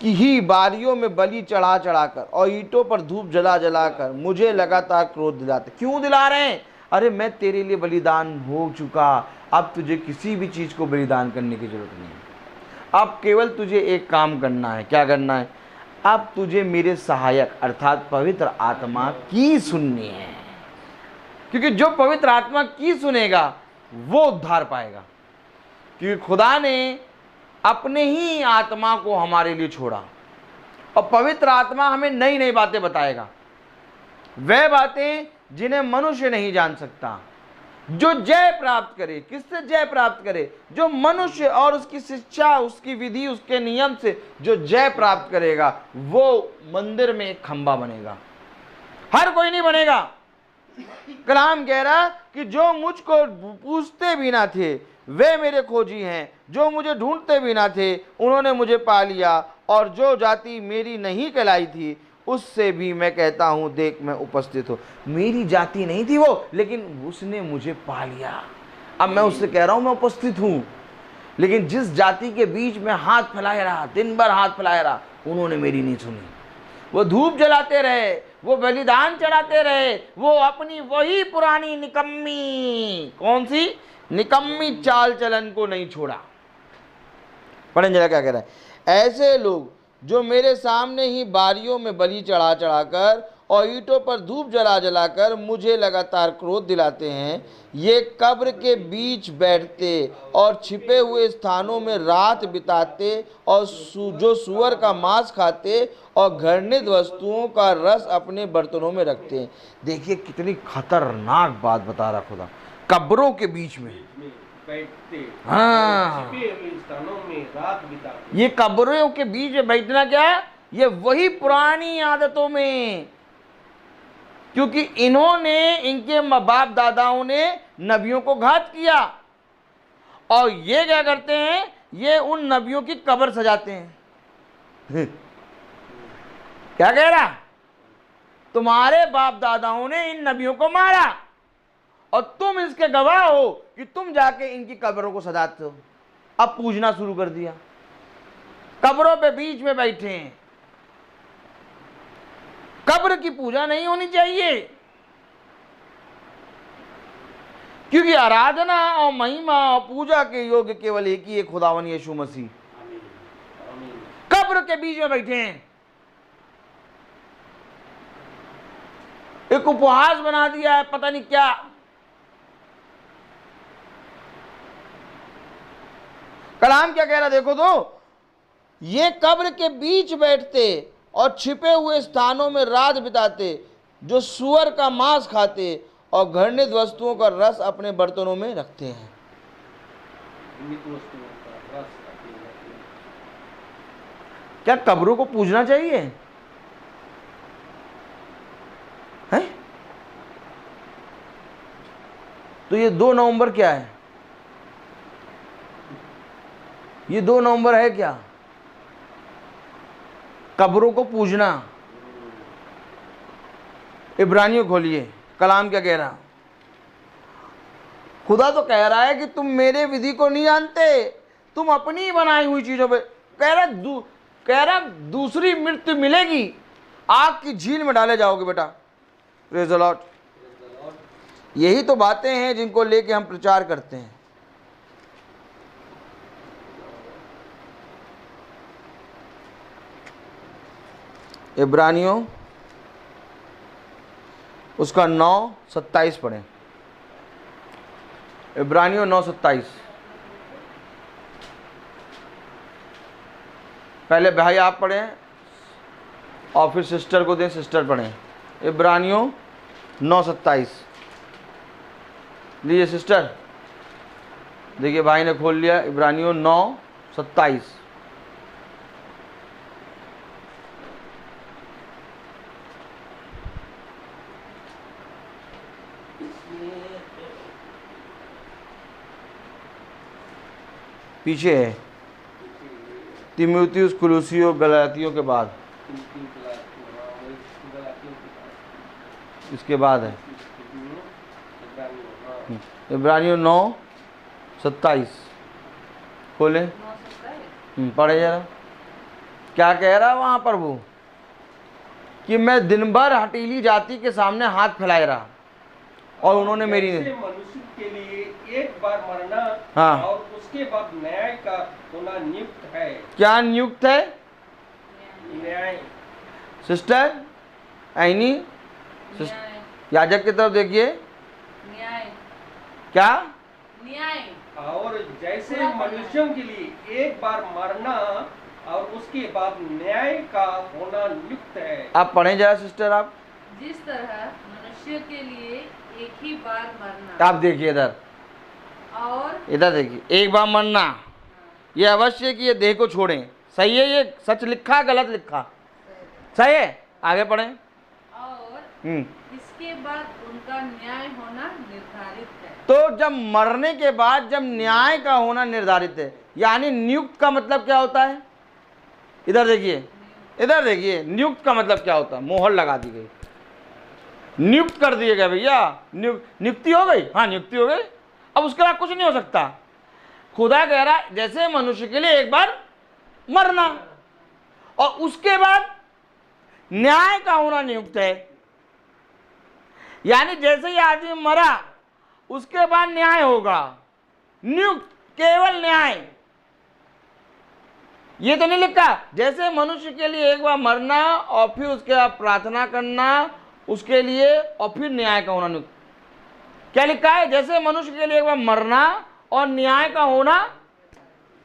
की ही बारियों में बलि चढ़ा चढ़ाकर और ईंटों पर धूप जला जलाकर मुझे लगातार क्रोध दिलाते। क्यों दिला रहे हैं? अरे मैं तेरे लिए बलिदान हो चुका, अब तुझे किसी भी चीज़ को बलिदान करने की ज़रूरत नहीं है। अब केवल तुझे एक काम करना है। क्या करना है? अब तुझे मेरे सहायक अर्थात पवित्र आत्मा की सुननी है, क्योंकि जो पवित्र आत्मा की सुनेगा वो उद्धार पाएगा। क्योंकि खुदा ने अपने ही आत्मा को हमारे लिए छोड़ा और पवित्र आत्मा हमें नई नई बातें बताएगा, वह बातें जिन्हें मनुष्य नहीं जान सकता। जो जय प्राप्त करे, किससे जय प्राप्त करे? जो मनुष्य और उसकी शिक्षा, उसकी विधि, उसके नियम से जो जय प्राप्त करेगा वो मंदिर में एक खंबा बनेगा। हर कोई नहीं बनेगा। कलाम कह रहा कि जो मुझको पूछते भी ना थे वे मेरे खोजी हैं, जो मुझे ढूंढते भी ना थे उन्होंने मुझे पा लिया, और जो जाति मेरी नहीं कहलाई थी उससे भी मैं कहता हूं देख मैं उपस्थित हूं। मेरी जाति नहीं थी वो, लेकिन उसने मुझे पा लिया। अब मैं उससे कह रहा हूं मैं उपस्थित हूं। लेकिन जिस जाति के बीच में हाथ फैलाया रहा, दिन भर हाथ फैलाया रहा, उन्होंने मेरी नहीं सुनी। वो धूप जलाते रहे, वो बलिदान चढ़ाते रहे, वो अपनी वही पुरानी निकम्मी, कौन सी निकम्मी चाल चलन को नहीं छोड़ा। पढ़ें जरा क्या कह रहा है। ऐसे लोग जो मेरे सामने ही बारियों में बलि चढ़ा चढ़ाकर और ईंटों पर धूप जला जलाकर मुझे लगातार क्रोध दिलाते हैं, ये कब्र के बीच बैठते और छिपे हुए स्थानों में रात बिताते और जो सूअर का मांस खाते और घृणित वस्तुओं का रस अपने बर्तनों में रखते हैं। देखिए कितनी खतरनाक बात बता रहा खुदा। कब्रों के बीच में बैठते, हाँ, छिपे हुए स्थानों में रात बिताते। ये कब्रों के बीच में बैठना क्या है? ये वही पुरानी आदतों में, क्योंकि इन्होंने, इनके बाप दादाओं ने नबियों को घात किया और ये क्या करते हैं? ये उन नबियों की कब्र सजाते हैं। क्या कह रहा? तुम्हारे बाप दादाओं ने इन नबियों को मारा और तुम इसके गवाह हो कि तुम जाके इनकी कब्रों को सजाते हो। अब पूजना शुरू कर दिया, कब्रों पे बीच में बैठे हैं। कब्र की पूजा नहीं होनी चाहिए, क्योंकि आराधना और महिमा और पूजा के योग्य केवल एक ही है, खुदावन यीशु मसीह। कब्र के बीच में बैठे हैं, एक उपहास बना दिया है, पता नहीं क्या। कलाम क्या कह रहा देखो तो, ये कब्र के बीच बैठते और छिपे हुए स्थानों में रात बिताते, जो सूअर का मांस खाते और घृणित वस्तुओं का रस अपने बर्तनों में रखते हैं। क्या कब्रों को पूजना चाहिए? है? तो ये 2 नवंबर क्या है? ये 2 नवंबर है क्या? कब्रों को पूजना। इब्रानियों खोलिए, कलाम क्या कह रहा। खुदा तो कह रहा है कि तुम मेरे विधि को नहीं जानते, तुम अपनी बनाई हुई चीजों पे कह रहा दूसरी मृत्यु मिलेगी, आग की झील में डाले जाओगे बेटा। Praise the Lord. यही तो बातें हैं जिनको लेके हम प्रचार करते हैं। इब्रानियों उसका 9:27 पढ़ें। इब्रानियों 9:27। पहले भाई आप पढ़ें और फिर सिस्टर को दें, सिस्टर पढ़ें। इब्रानियों 9:27। लीजिए सिस्टर, देखिए भाई ने खोल लिया इब्रानियों 9:27। पीछे है तीमुथियुस, कुलुसियो, गलातियों के बाद, इसके बाद है इब्रानियों 9:27। खोले, पढ़े जरा क्या कह रहा है वहां पर वो, कि मैं दिन भर हटीली जाति के सामने हाथ फैलाए रहा और उन्होंने मेरी मनुष्य के लिए एक बार मरना, हाँ, और उसके बाद न्याय का होना नियुक्त है। क्या नियुक्त है न्याय। सिस्टर ऐनी, याजक की तरफ देखिए, न्याय, क्या न्याय। और जैसे मनुष्यों के लिए एक बार मरना और उसके बाद न्याय का होना नियुक्त है। आप पढ़ें जरा सिस्टर आप। जिस तरह मनुष्य के लिए एक ही बार मरना, आप देखिए इधर, और इधर देखिए, एक बार मरना, ये अवश्य कि ये देह को छोड़ें। सही है, ये सच लिखा गलत लिखा, सही है, आगे पढ़ें। और इसके बाद उनका न्याय होना निर्धारित है। तो जब मरने के बाद जब न्याय का होना निर्धारित है, यानी नियुक्त का मतलब क्या होता है, इधर देखिए, इधर देखिए, नियुक्त का मतलब क्या होता है, मोहर लगा दी गई, नियुक्त कर दिए गए भैया, नियुक्ति हो गई, हाँ नियुक्ति हो गई, अब उसके बाद कुछ नहीं हो सकता। खुदा कह रहा है जैसे मनुष्य के लिए एक बार मरना और उसके बाद न्याय का होना नियुक्त है, यानी जैसे ही आदमी मरा उसके बाद न्याय होगा, नियुक्त, केवल न्याय। ये तो नहीं लिखा जैसे मनुष्य के लिए एक बार मरना और फिर उसके बाद प्रार्थना करना उसके लिए और फिर न्याय का होना नियुक्त। क्या लिखा है, जैसे मनुष्य के लिए एक बार मरना और न्याय का होना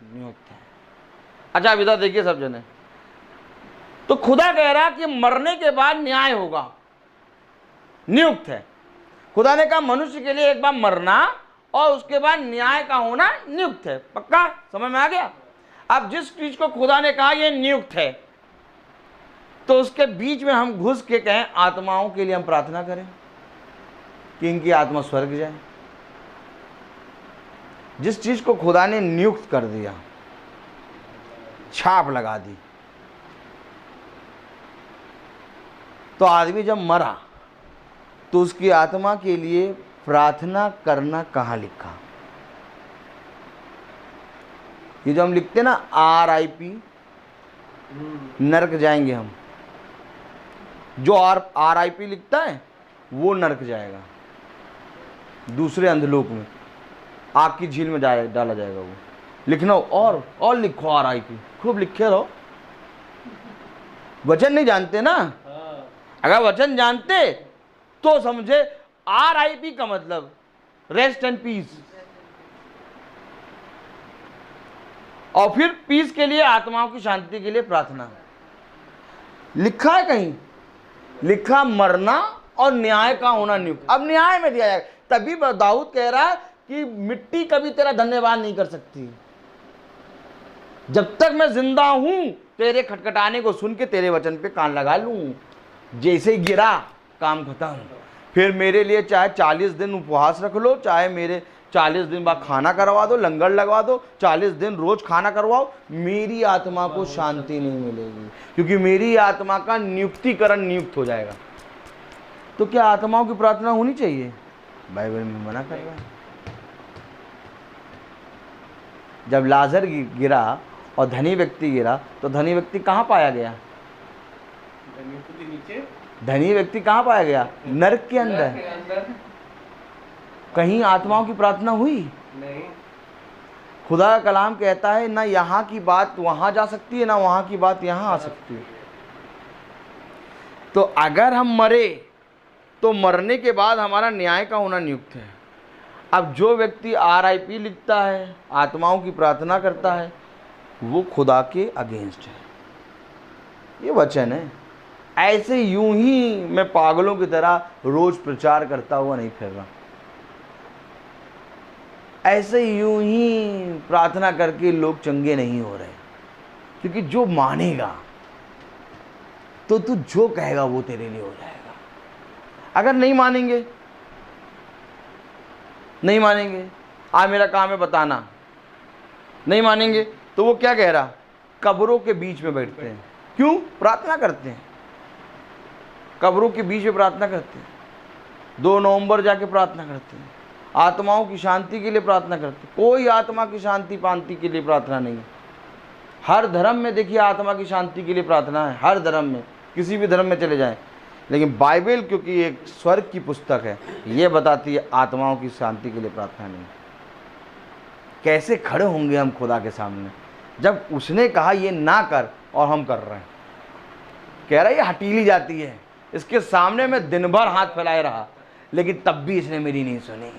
नियुक्त है। अच्छा अब इधर देखिए सब जने, तो खुदा कह रहा कि मरने के बाद न्याय होगा, नियुक्त है। खुदा ने कहा मनुष्य के लिए एक बार मरना और उसके बाद न्याय का होना नियुक्त है। पक्का समझ में आ गया। अब जिस चीज को खुदा ने कहा ये नियुक्त है, तो उसके बीच में हम घुस के कहें आत्माओं के लिए हम प्रार्थना करें कि इनकी आत्मा स्वर्ग जाए। जिस चीज को खुदा ने नियुक्त कर दिया, छाप लगा दी, तो आदमी जब मरा तो उसकी आत्मा के लिए प्रार्थना करना कहाँ लिखा। ये जो हम लिखते ना RIP, नरक जाएंगे हम, जो RIP लिखता है वो नरक जाएगा, दूसरे अंधलोक में आग की झील में डाला जाएगा। वो लिखना और लिखो RIP, खूब लिखे रहो। वचन नहीं जानते ना, अगर वचन जानते तो समझे RIP का मतलब रेस्ट एंड पीस, और फिर पीस के लिए आत्माओं की शांति के लिए प्रार्थना। लिखा है कहीं, लिखा मरना और न्याय का होना नियुक्त। अब न्याय में दिया जाएगा, तभी दाऊद कह रहा है कि मिट्टी कभी तेरा धन्यवाद नहीं कर सकती। जब तक मैं जिंदा हूं तेरे खटखटाने को सुन के तेरे वचन पे कान लगा लूं, जैसे ही गिरा काम खत्म। फिर मेरे लिए चाहे 40 दिन उपवास रख लो, चाहे मेरे 40 दिन बाद खाना करवा दो, लंगर लगवा दो, 40 दिन रोज खाना करवाओ, मेरी आत्मा को शांति नहीं मिलेगी, क्योंकि मेरी आत्मा का नियुक्तिकरण नियुक्त हो जाएगा। तो क्या आत्माओं की प्रार्थना होनी चाहिए? बाइबल में मना कर रहा है। जब लाजर गिरा और धनी व्यक्ति गिरा तो धनी व्यक्ति कहाँ पाया गया? धनी व्यक्ति कहाँ पाया गया? नरक के अंदर। कहीं आत्माओं की प्रार्थना हुई नहीं। खुदा का कलाम कहता है ना यहाँ की बात वहाँ जा सकती है, ना वहाँ की बात यहाँ आ सकती है। तो अगर हम मरे तो मरने के बाद हमारा न्याय का होना नियुक्त है। अब जो व्यक्ति RIP लिखता है, आत्माओं की प्रार्थना करता है, वो खुदा के अगेंस्ट है। ये वचन है। ऐसे यूं ही मैं पागलों की तरह रोज प्रचार करता हुआ नहीं फिर रहा। ऐसे यूं ही प्रार्थना करके लोग चंगे नहीं हो रहे, क्योंकि जो मानेगा तो तू जो कहेगा वो तेरे लिए हो जाएगा। अगर नहीं मानेंगे, नहीं मानेंगे, आज मेरा काम है बताना, नहीं मानेंगे तो वो क्या कह रहा? कब्रों के बीच में बैठते हैं। क्यों? प्रार्थना करते हैं, कब्रों के बीच में प्रार्थना करते हैं, 2 नवंबर जाके प्रार्थना करते हैं, आत्माओं की शांति के लिए प्रार्थना करते हैं। कोई आत्मा की शांति पांति के लिए प्रार्थना नहीं है। हर धर्म में देखिए आत्मा की शांति के लिए प्रार्थना है, हर धर्म में, किसी भी धर्म में चले जाएं। लेकिन बाइबल क्योंकि एक स्वर्ग की पुस्तक है, ये बताती है आत्माओं की शांति के लिए प्रार्थना नहीं। कैसे खड़े होंगे हम खुदा के सामने जब उसने कहा ये ना कर और हम कर रहे हैं? कह रहा है ये हटीली जाती है, इसके सामने मैं दिन भर हाथ फैलाए रहा, लेकिन तब भी इसने मेरी नहीं सुनी।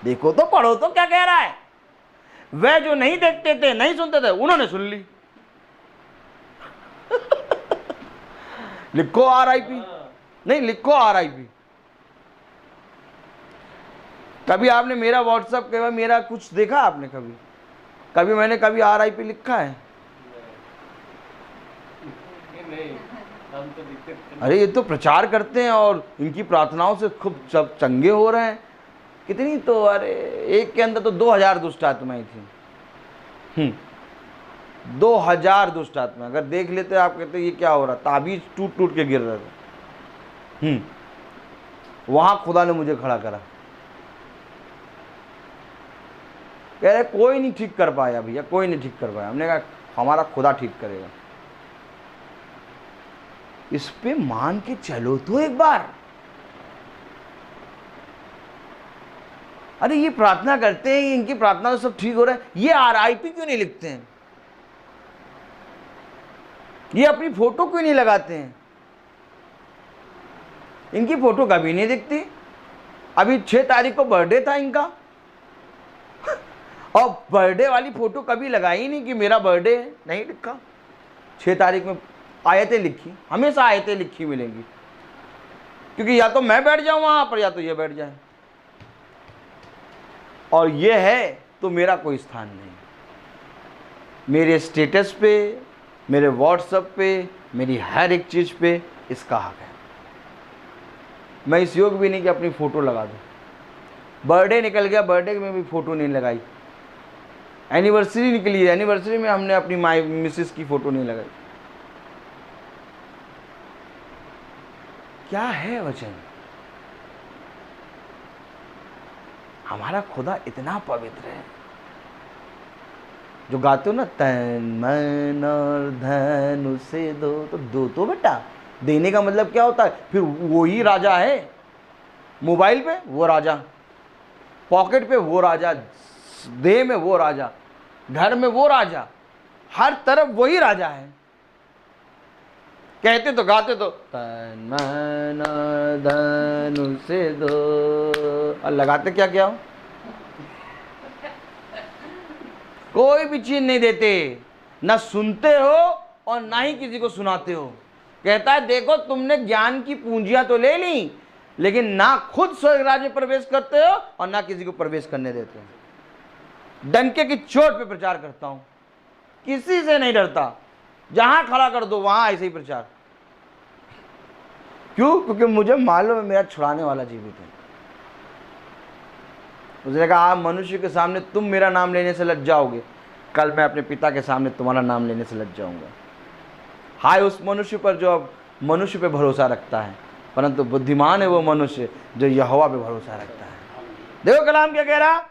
देखो तो, पढ़ो तो क्या कह रहा है। वह जो नहीं देखते थे, नहीं सुनते थे, उन्होंने सुन ली। लिखो RIP, नहीं लिखो RIP। कभी आपने मेरा व्हाट्सएप के बाद मेरा कुछ देखा आपने? कभी मैंने कभी RIP लिखा है? नहीं, हम तो लिखते थे। अरे ये तो प्रचार करते हैं और इनकी प्रार्थनाओं से खूब सब चंगे हो रहे हैं। कितनी तो, अरे एक के अंदर तो 2000 दुष्ट आत्माएं थी। 2000 दुष्ट आत्मा। अगर देख लेते आप कहते ये क्या हो रहा, ताबीज टूट टूट के गिर रहे थे। वहां खुदा ने मुझे खड़ा करा। कह रहे कोई नहीं ठीक कर पाया भैया, कोई नहीं ठीक कर पाया। हमने कहा हमारा खुदा ठीक करेगा। इस पे मान के चलो तो एक बार। अरे ये प्रार्थना करते हैं, इनकी प्रार्थना तो सब ठीक हो रहा है, ये RIP क्यों नहीं लिखते हैं? ये अपनी फोटो क्यों नहीं लगाते हैं? इनकी फोटो कभी नहीं दिखती। अभी 6 तारीख को बर्थडे था इनका और बर्थडे वाली फोटो कभी लगाई ही नहीं कि मेरा बर्थडे है, नहीं लिखा। 6 तारीख में आयतें लिखी, हमेशा आयतें लिखी मिलेंगी, क्योंकि या तो मैं बैठ जाऊं वहां पर या तो ये बैठ जाए, और ये है तो मेरा कोई स्थान नहीं। मेरे स्टेटस पे, मेरे व्हाट्सएप पे, मेरी हर एक चीज पे इसका हक है। मैं इस योग भी नहीं कि अपनी फोटो लगा दूं। बर्थडे निकल गया, बर्थडे में भी फोटो नहीं लगाई। एनिवर्सरी निकली, एनिवर्सरी में हमने अपनी माई मिसेस की फोटो नहीं लगाई। क्या है वचन? हमारा खुदा इतना पवित्र है। जो गाते हो ना, तन मन और धन उसे दो, तो दो तो बेटा। देने का मतलब क्या होता है? फिर वो ही राजा है। मोबाइल पे वो राजा, पॉकेट पे वो राजा, देह में वो राजा, घर में वो राजा, हर तरफ वही राजा है। कहते तो गाते तो तन मन धन उसे दो, और लगाते क्या क्या हो? कोई भी चीज नहीं देते, ना सुनते हो और ना ही किसी को सुनाते हो। कहता है देखो तुमने ज्ञान की पूंजियां तो ले ली, लेकिन ना खुद स्वर्ग राज्य में प्रवेश करते हो और ना किसी को प्रवेश करने देते हो। डंके की चोट पे प्रचार करता हूं, किसी से नहीं डरता। जहां खड़ा कर दो वहां ऐसे ही प्रचार। क्यों? क्योंकि मुझे मालूम है मेरा छुड़ाने वाला जीवित है। उसने कहा आप मनुष्य के सामने तुम मेरा नाम लेने से लज जाओगे, कल मैं अपने पिता के सामने तुम्हारा नाम लेने से लज जाऊंगा। हाय उस मनुष्य पर जो अब मनुष्य पे भरोसा रखता है, परंतु बुद्धिमान है वो मनुष्य जो यहोवा पे भरोसा रखता है। देखो कलाम क्या कह रहा,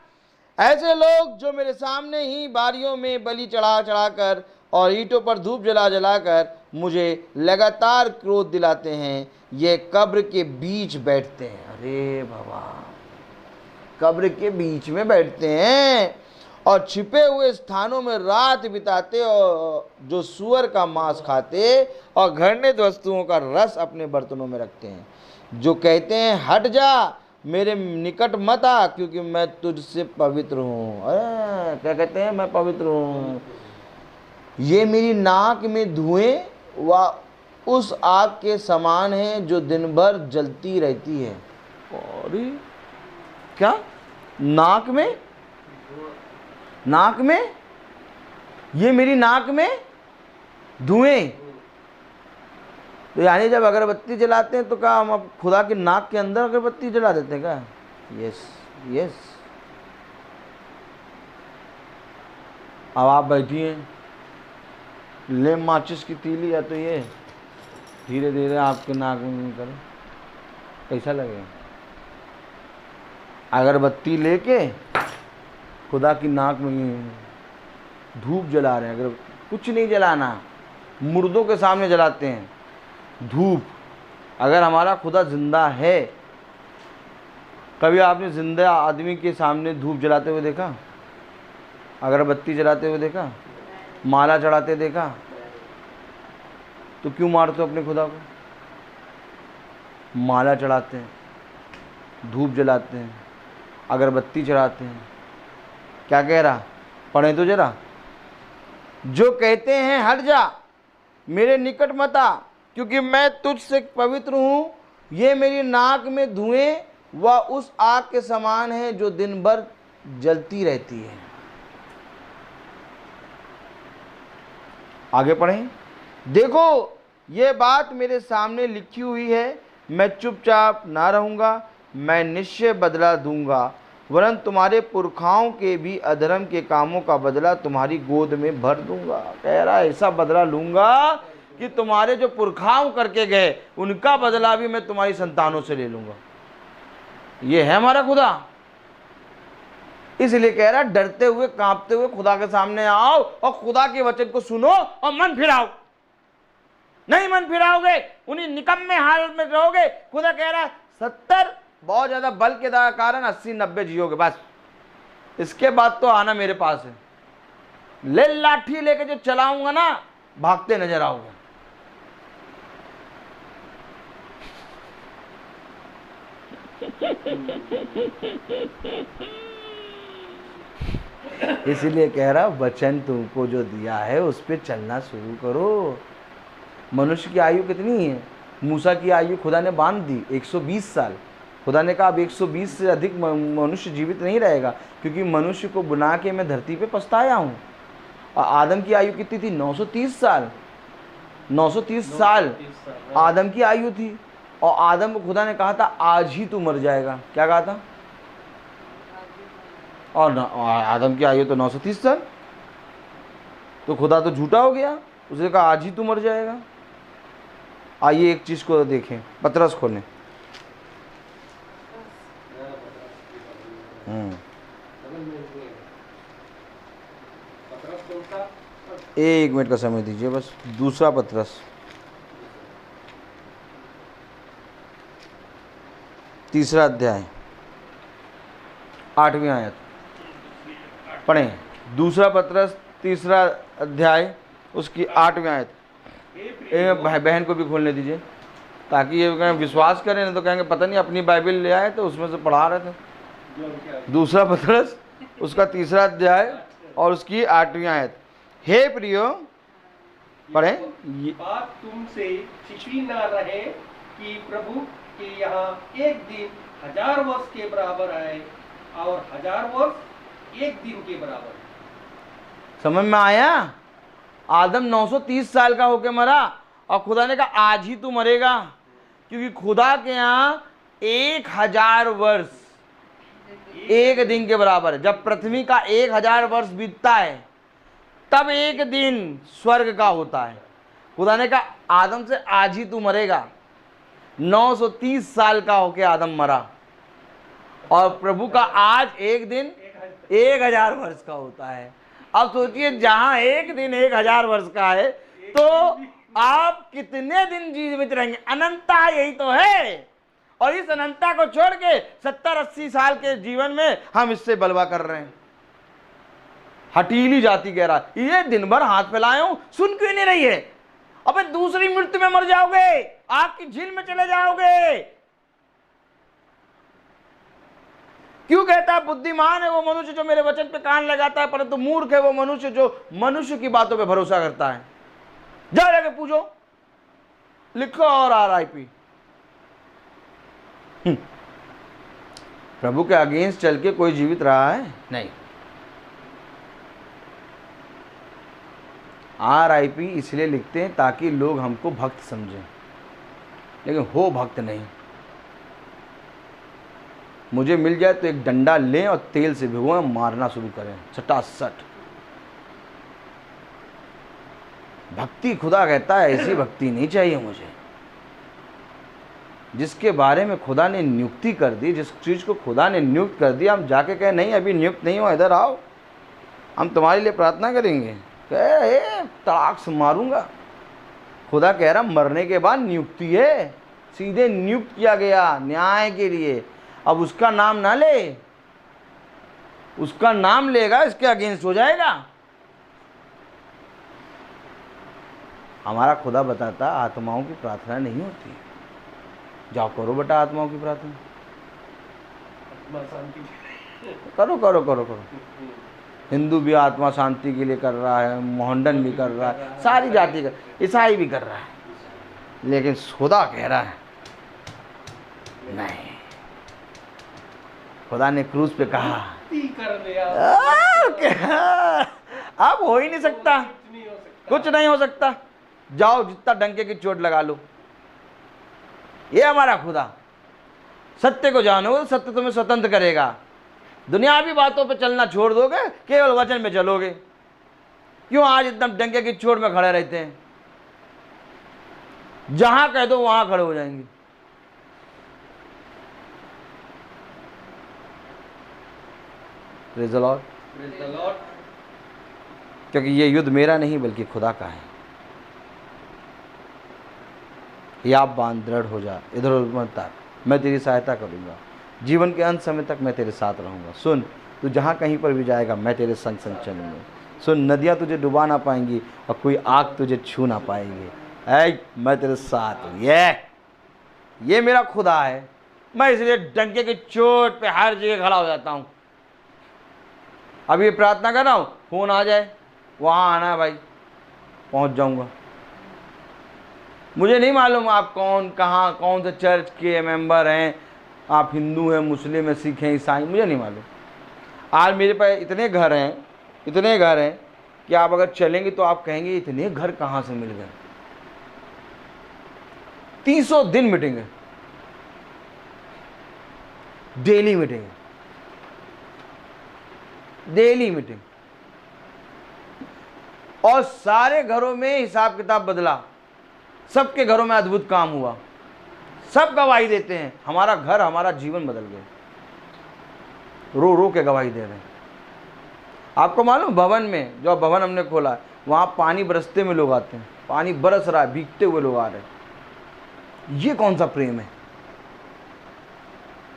ऐसे लोग जो मेरे सामने ही बारियों में बलि चढ़ा चढ़ा कर और ईंटों पर धूप जला जला कर मुझे लगातार क्रोध दिलाते हैं, ये कब्र के बीच बैठते हैं। अरे बाबा, कब्र के बीच में बैठते हैं और छिपे हुए स्थानों में रात बिताते और जो सुअर का मांस खाते और घृणित वस्तुओं का रस अपने बर्तनों में रखते हैं, जो कहते हैं हट जा, मेरे निकट मत आ, क्योंकि मैं तुझसे पवित्र हूँ। अरे क्या कहते हैं, मैं पवित्र हूँ। ये मेरी नाक में धुएं व उस आग के समान है जो दिन भर जलती रहती है। और क्या नाक में, नाक में, ये मेरी नाक में धुएं, तो यानी जब अगरबत्ती जलाते हैं तो क्या हम अब खुदा के नाक के अंदर अगरबत्ती जला देते हैं क्या? Yes yes. अब आप बैठिए, ले माचिस की तीली, या तो ये धीरे धीरे आपके नाक में करो, कैसा लगेगा? अगरबत्ती लेके खुदा की नाक में धूप जला रहे हैं। अगर कुछ नहीं जलाना, मुर्दों के सामने जलाते हैं धूप। अगर हमारा खुदा जिंदा है, कभी आपने जिंदा आदमी के सामने धूप जलाते हुए देखा? अगरबत्ती जलाते हुए देखा? माला चढ़ाते देखा? तो क्यों मारते हो अपने खुदा को? माला चढ़ाते हैं, धूप जलाते हैं, अगरबत्ती चढ़ाते हैं। क्या कह रहा, पढ़े तो जरा, जो कहते हैं हट जा, मेरे निकट मत आ, क्योंकि मैं तुझसे पवित्र हूँ, ये मेरी नाक में धुएं व उस आग के समान है जो दिन भर जलती रहती है। आगे पढ़ें। देखो ये बात मेरे सामने लिखी हुई है, मैं चुपचाप ना रहूँगा, मैं निश्चय बदला दूंगा, वरन तुम्हारे पुरखाओं के भी अधर्म के कामों का बदला तुम्हारी गोद में भर दूंगा। कह रहा ऐसा बदला लूंगा कि तुम्हारे जो पुरखाओं करके गए उनका बदला भी मैं तुम्हारी संतानों से ले लूंगा। ये है हमारा खुदा। इसलिए कह रहा डरते हुए कांपते हुए खुदा के सामने आओ और खुदा के वचन को सुनो और मन फिराओ। नहीं मन फिराओगे, उन्हीं निकम्मे हाल में रहोगे। खुदा कह रहा 70 बहुत ज्यादा बल के कारण 80-90 जियोगे, बस इसके बाद तो आना मेरे पास है। ले लाठी लेके जो चलाऊंगा ना, भागते नजर आओगे। इसीलिए कह रहा वचन तुमको जो दिया है उस पर चलना शुरू करो। मनुष्य की आयु कितनी है? मूसा की आयु खुदा ने बांध दी 120 साल। खुदा ने कहा अब 120 से अधिक मनुष्य जीवित नहीं रहेगा, क्योंकि मनुष्य को बुला के मैं धरती पे पछताया हूँ। और आदम की आयु कितनी थी? 930 साल। 930 साल आदम की आयु थी। और आदम को खुदा ने कहा था आज ही तू मर जाएगा। क्या कहा था? और आदम की आयु तो 930 साल। तो खुदा तो झूठा हो गया, उसने कहा आज ही तू मर जाएगा। आइए एक चीज को देखें, पतरस खोलें। एक मिनट का समय दीजिए बस। दूसरा पतरस 3 अध्याय 8वीं आयत पढ़ें। दूसरा पतरस 3 अध्याय उसकी 8वीं आयत। भाई बहन को भी खोलने दीजिए ताकि ये कहें विश्वास करें, नहीं तो कहेंगे पता नहीं अपनी बाइबल ले आए तो उसमें से पढ़ा रहे थे। दूसरा पतरस उसका 3 अध्याय और उसकी 8वीं आयत। हे प्रियो, पढ़ें। बात तुमसे छिपी ना रहे कि प्रभु के यहाँ एक दिन 1000 वर्ष के बराबर आए और 1000 वर्ष एक दिन के बराबर। समझ में आया? आदम 930 साल का होके मरा और खुदा ने कहा आज ही तू मरेगा, क्योंकि खुदा के यहाँ 1000 वर्ष एक दिन के बराबर है। जब पृथ्वी का 1000 वर्ष बीतता है तब एक दिन स्वर्ग का होता है। खुदा ने कहा आदम से आज ही तू मरेगा। 930 साल का होके आदम मरा और प्रभु का आज एक दिन 1000 वर्ष का होता है। अब सोचिए जहां एक दिन 1000 वर्ष का है तो आप कितने दिन जीवित रहेंगे? अनंतता यही तो है। और इस अनंतता को छोड़ के 70-80 साल के जीवन में हम इससे बलवा कर रहे हैं। हटीली जाति कह रहा ये दिन भर हाथ फैलाए हूं, सुन क्यों नहीं रही है? अबे दूसरी मृत्यु में मर जाओगे, आग की झील में चले जाओगे। क्यों कहता है बुद्धिमान है वो मनुष्य जो मेरे वचन पे कान लगाता है, परंतु मूर्ख है वो मनुष्य जो मनुष्य की बातों पे भरोसा करता है। जाके पूछो, लिखो और RIP। प्रभु के अगेंस्ट चल के कोई जीवित रहा है? नहीं। RIP इसलिए लिखते हैं ताकि लोग हमको भक्त समझें, लेकिन हो भक्त नहीं। मुझे मिल जाए तो एक डंडा लें और तेल से भिगोएं, मारना शुरू करें सटासट। भक्ति खुदा कहता है ऐसी भक्ति नहीं चाहिए मुझे। जिसके बारे में खुदा ने नियुक्ति कर दी, जिस चीज़ को खुदा ने नियुक्त कर दिया, हम जाके कहें नहीं अभी नियुक्त नहीं हो, इधर आओ, हम तुम्हारे लिए प्रार्थना करेंगे, कहे तड़ाक से मारूंगा। खुदा कह रहा मरने के बाद नियुक्ति है, सीधे नियुक्त किया गया न्याय के लिए। अब उसका नाम ना ले, उसका नाम लेगा इसके अगेंस्ट हो जाएगा। हमारा खुदा बताता आत्माओं की प्रार्थना नहीं होती। जाओ करो बेटा आत्माओं की प्रार्थना, आत्मा शांति करो करो करो करो। हिंदू भी आत्मा शांति के लिए कर रहा है, मोहम्मडन भी कर रहा है, सारी जाति का, ईसाई भी कर रहा है, लेकिन खुदा कह रहा है नहीं। खुदा ने क्रूज पे कहा कर दिया, अब हो ही नहीं सकता, कुछ नहीं हो सकता, जाओ जितना डंके की चोट लगा लो। ये हमारा खुदा। सत्य को जानोगे तो सत्य तुम्हें स्वतंत्र करेगा। दुनियावी बातों पे चलना छोड़ दोगे, केवल वचन में चलोगे। क्यों आज इतना डंके की चोट में खड़े रहते हैं? जहां कह दो वहां खड़े हो जाएंगे। Praise the Lord. Praise the Lord। क्योंकि ये युद्ध मेरा नहीं बल्कि खुदा का है। या बांध दृढ़ हो जा, इधर उधर मत ताक, मैं तेरी सहायता करूंगा, जीवन के अंत समय तक मैं तेरे साथ रहूंगा। सुन, तू जहाँ कहीं पर भी जाएगा मैं तेरे संग संग चलूंगा। सुन, नदियाँ तुझे डुबा ना पाएंगी और कोई आग तुझे छू ना पाएगी। ऐ मैं तेरे साथ हूँ। ये मेरा खुदा है। मैं इसलिए डंके की चोट पे हर जगह खड़ा हो जाता हूँ। अभी प्रार्थना कर रहा हूँ, फोन आ जाए, वहाँ आना है भाई, पहुँच जाऊँगा। मुझे नहीं मालूम आप कौन, कहाँ, कौन से चर्च के मेंबर हैं, आप हिंदू हैं, मुस्लिम हैं, सिख हैं, ईसाई, मुझे नहीं मालूम। आज मेरे पास इतने घर हैं कि आप अगर चलेंगे तो आप कहेंगे इतने घर कहाँ से मिल गए। 300 दिन मीटिंग है, डेली मीटिंग, डेली मीटिंग, और सारे घरों में हिसाब किताब बदला। सबके घरों में अद्भुत काम हुआ। सब गवाही देते हैं, हमारा घर, हमारा जीवन बदल गया। रो रो के गवाही दे रहे हैं। आपको मालूम भवन में, जो भवन हमने खोला है, वहाँ पानी बरसते में लोग आते हैं, पानी बरस रहा है, भीगते हुए लोग आ रहे हैं। ये कौन सा प्रेम है?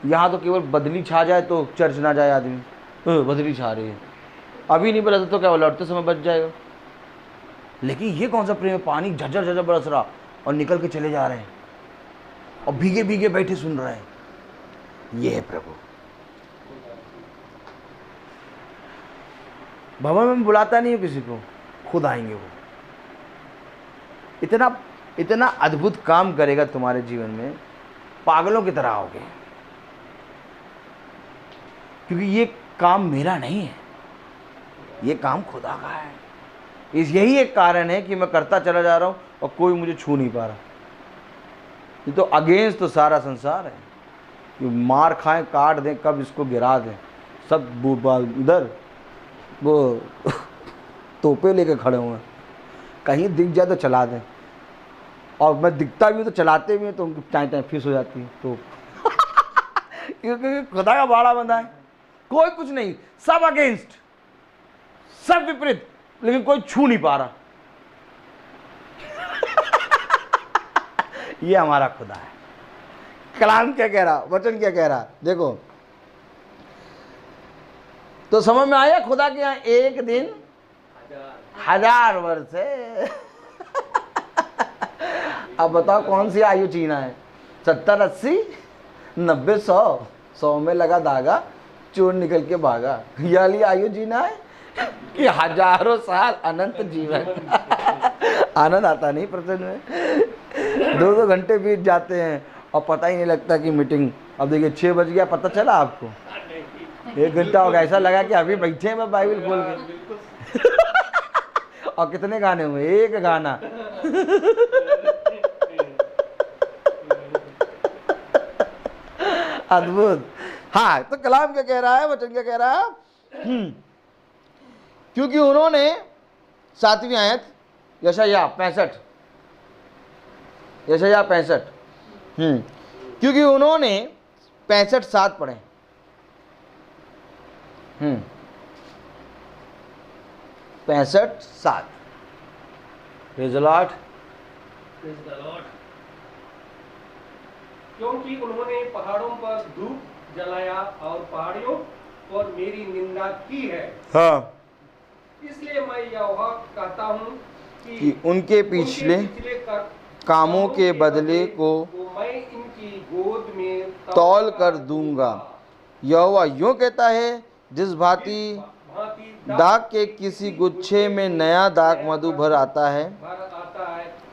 यहाँ तो केवल बदली छा जाए तो चर्च ना जाए आदमी, बदली छा रही है, अभी नहीं बरसा तो क्या लौटते समय बच जाएगा। लेकिन ये कौन सा प्रेम है? पानी झरझर झरझर बरस रहा और निकल के चले जा रहे हैं और भीगे भीगे बैठे सुन रहे हैं। ये है प्रभु। भवन में बुलाता नहीं है किसी को, खुद आएंगे वो। इतना इतना अद्भुत काम करेगा तुम्हारे जीवन में, पागलों की तरह आओगे। क्योंकि ये काम मेरा नहीं है, ये काम खुदा का है। यही एक कारण है कि मैं करता चला जा रहा हूं और कोई मुझे छू नहीं पा रहा। ये तो अगेंस्ट तो सारा संसार है कि मार खाएं, काट दें, कब इसको गिरा दें। सब इधर वो तोपे लेके खड़े हुए हैं, कहीं दिख जाए तो चला दें, और मैं दिखता भी हूँ तो चलाते भी हैं तो उनकी टाइम टाइम फिस हो जाती है। तो क्योंकि खुदा का बाड़ा बंधा है, कोई कुछ नहीं, सब अगेंस्ट, सब विपरीत, लेकिन कोई छू नहीं पा रहा। ये हमारा खुदा है। कलाम क्या कह रहा, वचन क्या कह रहा, देखो तो समझ में आया। खुदा के यहाँ एक दिन 1000 वर्ष है। अब बताओ कौन सी आयु जीना है, 70, 80, 90, 100 में लगा धागा, चोर निकल के भागा। ये आयु जीना है कि हजारों साल अनंत जीवन। आनंद आता नहीं प्रसन्न में, 2-2 घंटे बीत जाते हैं और पता ही नहीं लगता कि मीटिंग, अब देखिए 6 बज गया, पता चला आपको? 1 घंटा हो गया, ऐसा लगा कि अभी बैठे हैं बाइबल खोल के। और कितने गाने हुए? 1 गाना। अद्भुत। हाँ, तो कलाम क्या कह रहा है, वचन क्या कह रहा है? क्योंकि उन्होंने 7वीं आयत यशायाह 65, यशायाह 65, क्योंकि उन्होंने 65:7 पढ़े। 65:7। Praise the Lord. क्योंकि उन्होंने पहाड़ों पर धूप जलाया और पहाड़ियों पर मेरी निंदा की है। हाँ, इसलिए मैं यहोवा कहता हूँ कि उनके पिछले कामों के बदले को मैं इनकी गोद में तौल कर दूंगा। यहोवा यूं कहता है, जिस भांति दाग के किसी गुच्छे में नया दाग मधु भर आता है,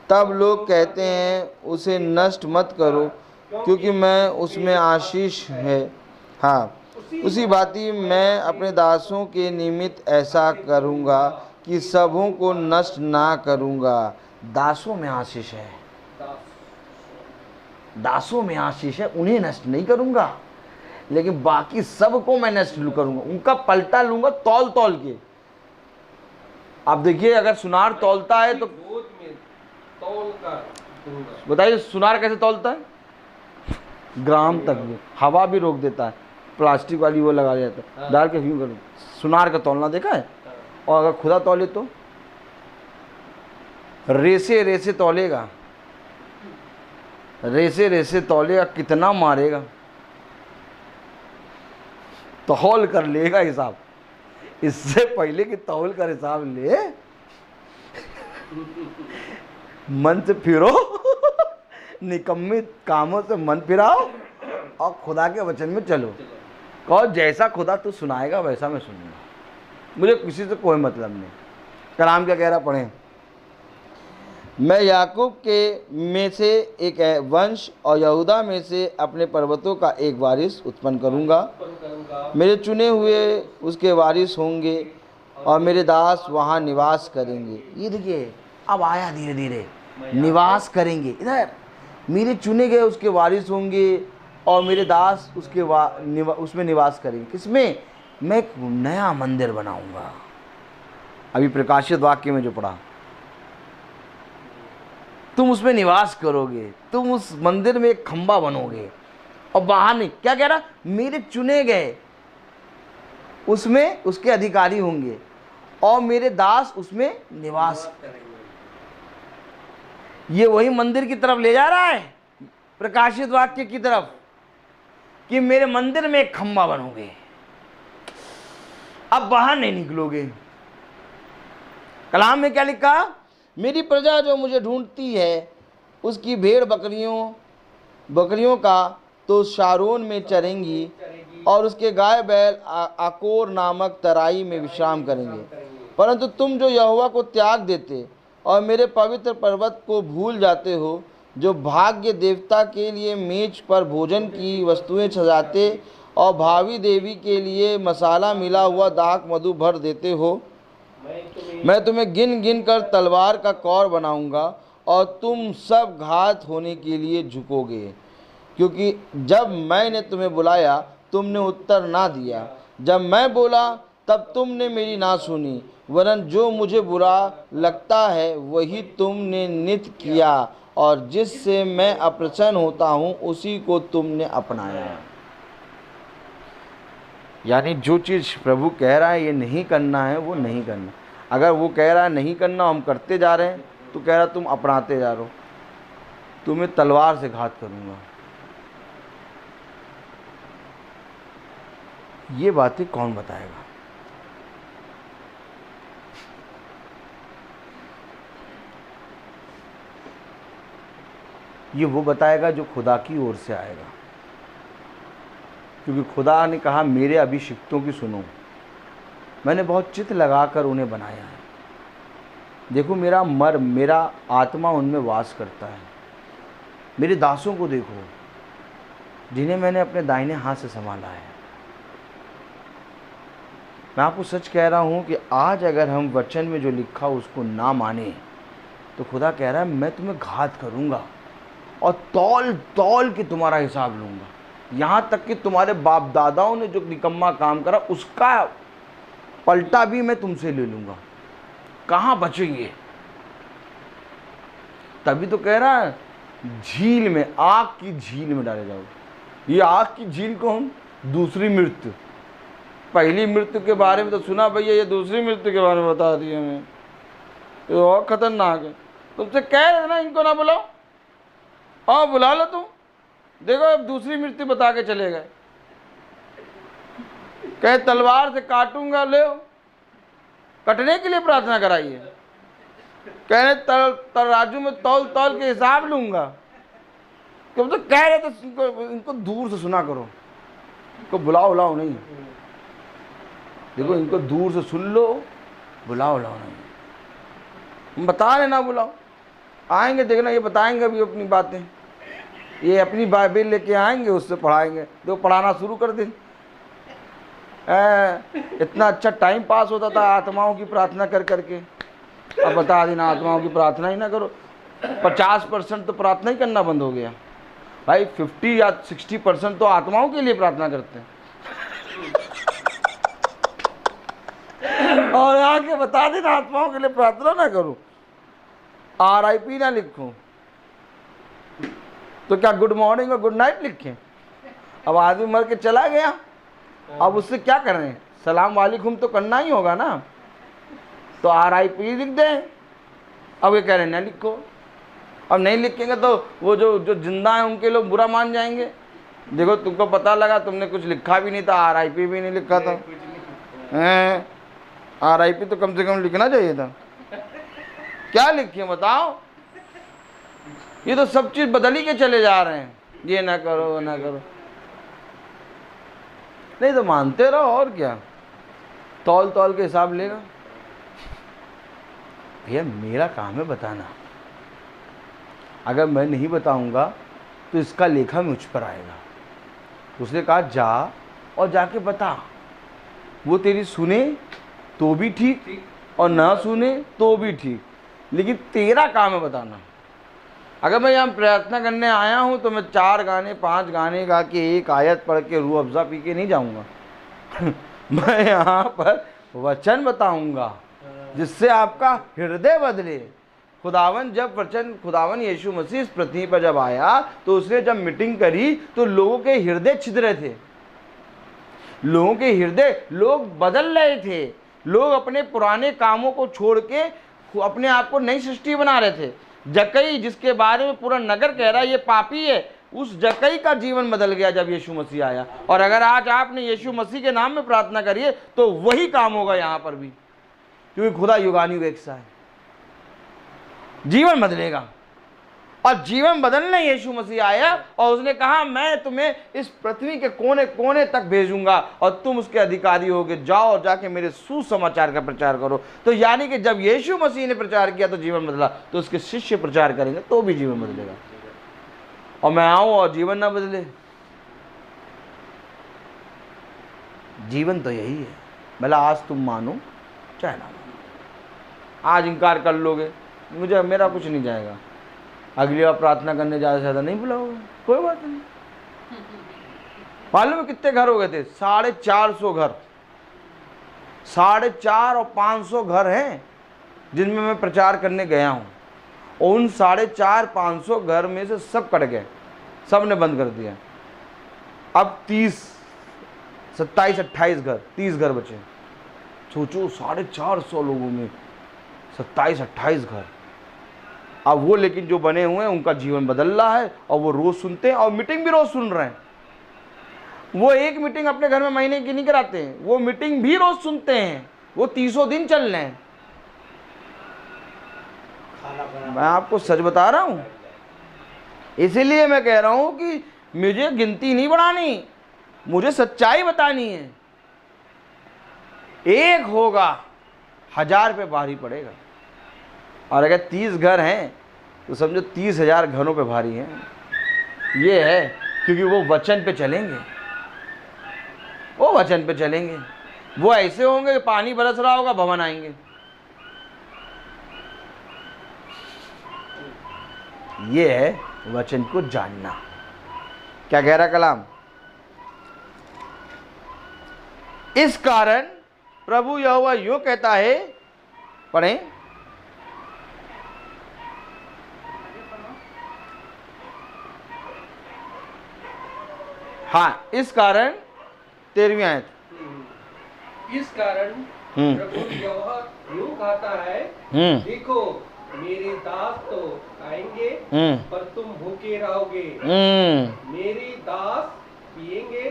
तब लोग कहते हैं उसे नष्ट मत करो, क्योंकि मैं उसमें आशीष है। हाँ, उसी भांति मैं अपने दासों के निमित्त ऐसा करूँगा कि सबों को नष्ट ना करूँगा। दासों में आशीष है, दासों में आशीष है, उन्हें नष्ट नहीं करूँगा, लेकिन बाकी सबको मैं नष्ट करूँगा, उनका पलटा लूँगा तौल तौल के। आप देखिए, अगर सुनार तौलता है तो गोद में तौल कर दूंगा। बताइए सुनार कैसे तौलता है? ग्राम तक भी, हवा भी रोक देता है, प्लास्टिक वाली वो लगा देता है, डाल के क्यों करूँ? सुनार का तौलना देखा है? और अगर खुदा तौले तो रेसे रेसे तौलेगा, रेसे रेसे तौलेगा, कितना मारेगा, तौल कर लेगा हिसाब। इससे पहले कि तौल कर हिसाब ले, मन से फिरो, निकम्मी कामों से मन फिराओ और खुदा के वचन में चलो। कहो जैसा खुदा तू सुनाएगा वैसा मैं सुनूंगा, मुझे किसी से कोई मतलब नहीं। कलाम क्या कह रहा, पढ़ें। मैं याकूब के में से एक वंश और यहूदा में से अपने पर्वतों का एक वारिस उत्पन्न करूंगा। मेरे चुने हुए उसके वारिस होंगे और मेरे दास वहाँ निवास करेंगे। ये देखिए अब आया धीरे धीरे, निवास करेंगे। इधर मेरे चुने गए उसके वारिस होंगे और मेरे दास उसके उसमें निवास करेंगे। किसमें? मैं एक नया मंदिर बनाऊंगा। अभी प्रकाशित वाक्य में जो पढ़ा, तुम उसमें निवास करोगे, तुम उस मंदिर में एक खंबा बनोगे और बाहर नहीं। क्या कह रहा? मेरे चुने गए उसमें उसके अधिकारी होंगे और मेरे दास उसमें निवास करेंगे। ये वही मंदिर की तरफ ले जा रहा है, प्रकाशित वाक्य की तरफ, कि मेरे मंदिर में एक खंबा बनोगे, अब बाहर नहीं निकलोगे। कलाम में क्या लिखा? मेरी प्रजा जो मुझे ढूंढती है उसकी भेड़ बकरियों का तो शारोन में चरेंगी और उसके गाय बैल आकोर नामक तराई में विश्राम करेंगे। परंतु तुम जो यहोवा को त्याग देते और मेरे पवित्र पर्वत को भूल जाते हो, जो भाग्य देवता के लिए मेज पर भोजन की वस्तुएं सजाते और भावी देवी के लिए मसाला मिला हुआ दाख मधु भर देते हो, मैं तुम्हें गिन गिन कर तलवार का कौर बनाऊंगा और तुम सब घात होने के लिए झुकोगे, क्योंकि जब मैंने तुम्हें बुलाया तुमने उत्तर ना दिया, जब मैं बोला तब तुमने मेरी ना सुनी, वरन जो मुझे बुरा लगता है वही तुमने नित्य किया, और जिससे मैं अप्रसन्न होता हूँ उसी को तुमने अपनाया। यानी जो चीज़ प्रभु कह रहा है ये नहीं करना है, वो नहीं करना। अगर वो कह रहा है नहीं करना, हम करते जा रहे हैं, तो कह रहा तुम अपनाते जा रहे हो, तुम्हें तलवार से घात करूँगा। ये बातें कौन बताएगा? ये वो बताएगा जो खुदा की ओर से आएगा, क्योंकि खुदा ने कहा मेरे अभिषिक्तों की सुनो, मैंने बहुत चित्त लगाकर उन्हें बनाया है। देखो मेरा आत्मा उनमें वास करता है। मेरे दासों को देखो जिन्हें मैंने अपने दाहिने हाथ से संभाला है। मैं आपको सच कह रहा हूँ कि आज अगर हम वचन में जो लिखा उसको ना माने, तो खुदा कह रहा है मैं तुम्हें घात करूँगा और तौल तौल के तुम्हारा हिसाब लूँगा। यहाँ तक कि तुम्हारे बाप दादाओं ने जो निकम्मा काम करा उसका पलटा भी मैं तुमसे ले लूँगा। कहाँ बचेंगे? तभी तो कह रहा है झील में, आग की झील में डाले जाओ। ये आग की झील को हम दूसरी मृत्यु, पहली मृत्यु के बारे में तो सुना भैया, ये दूसरी मृत्यु के बारे में बता दिया हमें, ये और खतरनाक है। तुमसे कह रहे ना इनको ना बुलाओ, और बुला लो तुम, देखो अब दूसरी मृत्यु बता के चले गए। कहे तलवार से काटूंगा, ले कटने के लिए प्रार्थना कराइए। कह रहे तराजू में तौल तौल के हिसाब लूंगा। तुम तो कह रहे तो इनको दूर से सुना करो, इनको बुलाओ नहीं। देखो इनको दूर से सुन लो, बुलाओ नहीं। हम बता रहे ना बुलाओ, आएंगे देखना, ये बताएंगे अभी अपनी बातें, ये अपनी बाइबल लेके आएंगे, उससे पढ़ाएंगे। देखो पढ़ाना शुरू कर दें। इतना अच्छा टाइम पास होता था आत्माओं की प्रार्थना कर करके, अब बता देना आत्माओं की प्रार्थना ही ना करो। 50% तो प्रार्थना ही करना बंद हो गया भाई। 50 या 60% तो आत्माओं के लिए प्रार्थना करते हैं। और आके बता देना आत्माओं के लिए प्रार्थना ना करो, RIP ना लिखो, तो क्या गुड मॉर्निंग और गुड नाइट लिखें? अब आदमी मर के चला गया, अब उससे क्या कर रहे हैं? सलाम वालेकुम तो करना ही होगा ना, तो RIP लिख दें। अब ये कह रहे हैं ना लिखो, अब नहीं लिखेंगे तो वो जो जिंदा है उनके लोग बुरा मान जाएंगे। देखो तुमको पता लगा तुमने कुछ लिखा भी नहीं था, RIP भी नहीं लिखा था। RIP तो कम से कम लिखना चाहिए था। क्या लिखे बताओ? ये तो सब चीज बदल ही के चले जा रहे हैं, ये ना करो वो ना करो, नहीं तो मानते रहो और क्या, तौल तौल के हिसाब लेगा। भैया मेरा काम है बताना, अगर मैं नहीं बताऊंगा तो इसका लेखा मुझ पर आएगा। उसने कहा जा और जाके बता, वो तेरी सुने तो भी ठीक और ना सुने तो भी ठीक, लेकिन तेरा काम है बताना। अगर मैं यहाँ प्रार्थना करने आया हूँ तो मैं 4 गाने 5 गाने गा के एक आयत पढ़ के रूह अफ़ज़ा पी के नहीं जाऊँगा। मैं यहाँ पर वचन बताऊँगा जिससे आपका हृदय बदले। खुदावन यीशु मसीह इस पृथ्वी पर जब आया तो उसने जब मीटिंग करी तो लोगों के हृदय छिद्रे थे, लोगों के हृदय, लोग बदल रहे थे। लोग अपने पुराने कामों को छोड़ के अपने आप को नई सृष्टि बना रहे थे। जक्कई जिसके बारे में पूरा नगर कह रहा है ये पापी है, उस जक्कई का जीवन बदल गया जब यीशु मसीह आया। और अगर आज आपने यीशु मसीह के नाम में प्रार्थना करिए तो वही काम होगा यहाँ पर भी, क्योंकि खुदा युगानुयुग एक सा है। जीवन बदलेगा, और जीवन बदलने यीशु मसीह आया और उसने कहा मैं तुम्हें इस पृथ्वी के कोने कोने तक भेजूंगा और तुम उसके अधिकारी होगे। जाओ और जाके मेरे सुसमाचार का प्रचार करो। तो यानी कि जब यीशु मसीह ने प्रचार किया तो जीवन बदला, तो उसके शिष्य प्रचार करेंगे तो भी जीवन बदलेगा। और मैं आऊं और जीवन ना बदले, जीवन तो यही है। भला आज तुम मानो चाहे ना मानो, आज इनकार कर लोगे, मेरा कुछ नहीं जाएगा। अगली बार प्रार्थना करने ज़्यादा नहीं बुलाओगे, कोई बात नहीं। मालूम है कितने घर हो गए थे? 450 घर। 450 और 500 घर हैं जिनमें मैं प्रचार करने गया हूँ, और उन 450-500 घर में से सब कट गए, सब ने बंद कर दिया। अब 27-28 घर, 30 घर बचे। सोचो 450 लोगों में 27-28 घर। अब वो लेकिन जो बने हुए हैं उनका जीवन बदल रहा है, और वो रोज सुनते हैं और मीटिंग भी रोज सुन रहे हैं। वो एक मीटिंग अपने घर में महीने की नहीं कराते हैं, वो मीटिंग भी रोज सुनते हैं। वो 300 दिन चल रहे हैं। मैं आपको सच बता रहा हूं, इसीलिए मैं कह रहा हूं कि मुझे गिनती नहीं बढ़ानी, मुझे सच्चाई बतानी है। एक होगा 1000 पे भारी पड़ेगा, और अगर 30 घर हैं तो समझो 30,000 घरों पे भारी हैं। ये है क्योंकि वो वचन पे चलेंगे, वो वचन पे चलेंगे। वो ऐसे होंगे कि पानी बरस रहा होगा, भवन आएंगे। ये है वचन को जानना। क्या कह रहा कलाम? इस कारण प्रभु यहोवा यूं कहता है, पढ़ें, हाँ, इस कारण 13वीं आयत। इस कारण प्रभु यहोवा यूं कहता है, देखो मेरे दास तो खाएंगे पर तुम भूखे रहोगे, मेरे दास पिएंगे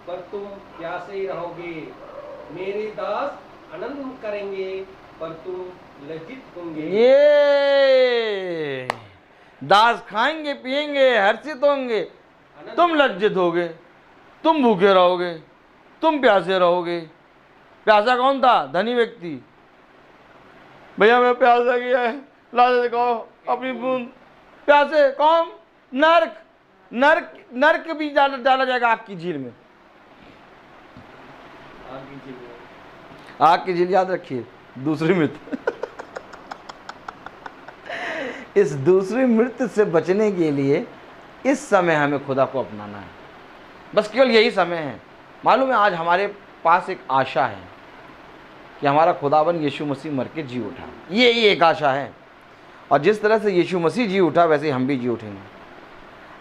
पर तुम प्यासे रहोगे, मेरे दास आनंद करेंगे पर तुम लज्जित होंगे। ये दास खाएंगे पिएंगे हर्षित होंगे, तुम लज्जित होगे, तुम भूखे रहोगे, तुम प्यासे रहोगे। प्यासा कौन था? धनी व्यक्ति। भैया मैं प्यासा गया है, ला दे कहो अपनी बूंद। प्यासे कौन? नरक। नरक, नरक भी डाला जाएगा आग की झील में। आग की झील याद रखिए, दूसरी मृत्यु। इस दूसरी मृत्यु से बचने के लिए इस समय हमें खुदा को अपनाना है। बस केवल यही समय है। मालूम है, आज हमारे पास एक आशा है कि हमारा खुदाबंद यीशु मसीह मर के जी उठा। ये ही एक आशा है, और जिस तरह से यीशु मसीह जी उठा वैसे हम भी जी उठेंगे।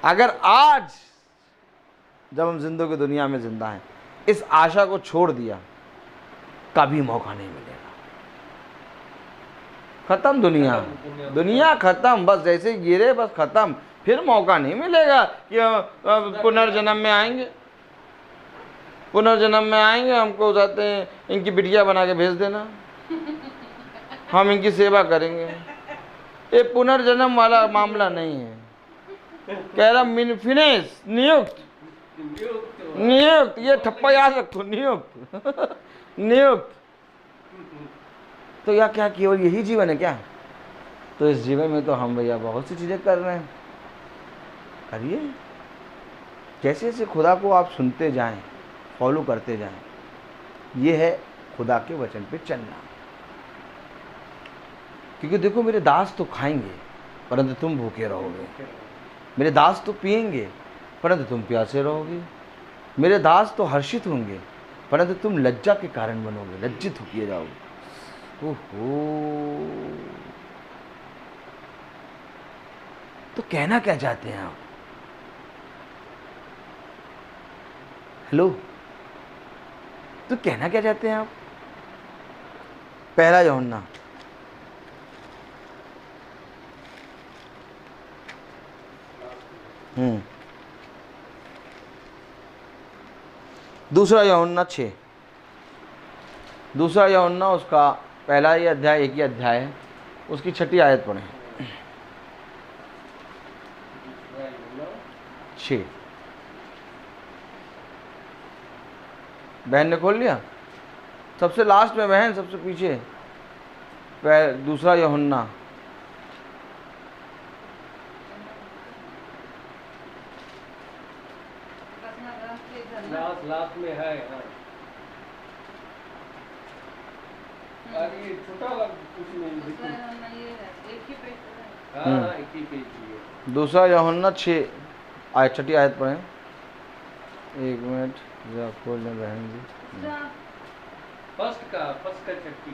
अगर आज जब हम जिंदगी दुनिया में जिंदा हैं इस आशा को छोड़ दिया, कभी मौका नहीं मिलेगा। खत्म दुनिया, दुनिया खत्म, बस जैसे गिरे बस खत्म। फिर मौका नहीं मिलेगा कि पुनर्जन्म में आएंगे, पुनर्जन्म में आएंगे, हमको चाहते हैं इनकी बिटिया बना के भेज देना, हम इनकी सेवा करेंगे। ये पुनर्जन्म वाला मामला नहीं है। कह रहा फिनिश, नियुक्त, नियुक्त, ये ठप्पा याद रखो, नियुक्त। नियुक्त। तो या क्या केवल यही जीवन है क्या? तो इस जीवन में तो हम भैया बहुत सी चीजें कर रहे हैं। करिए, जैसे जैसे खुदा को आप सुनते जाएं, फॉलो करते जाएं, ये है खुदा के वचन पे चलना। क्योंकि देखो, मेरे दास तो खाएंगे परंतु तुम भूखे रहोगे, मेरे दास तो पिएंगे परंतु तुम प्यासे रहोगे, मेरे दास तो हर्षित होंगे परंतु तुम लज्जा के कारण बनोगे, लज्जित हो किए जाओगे। ओहो, तो कहना क्या चाहते हैं आप? हेलो, तो कहना क्या चाहते हैं आप? पहला यूहन्ना दूसरा यूहन्ना 6, दूसरा यूहन्ना उसका पहला ही अध्याय, एक ही अध्याय है, उसकी 6 आयत पढ़ें। 6। बहन ने खोल लिया? सबसे लास्ट में बहन, सबसे पीछे दूसरा यूहन्ना। लास्ट में है। अरे छोटा कुछ नहीं, एक ही पेज। हाँ, एक ही पेज। दूसरा यूहन्ना 6 आयत 6 आयत पढ़ें। 1 मिनट, जरा खोल लें बहन जी। फर्स्ट का छठी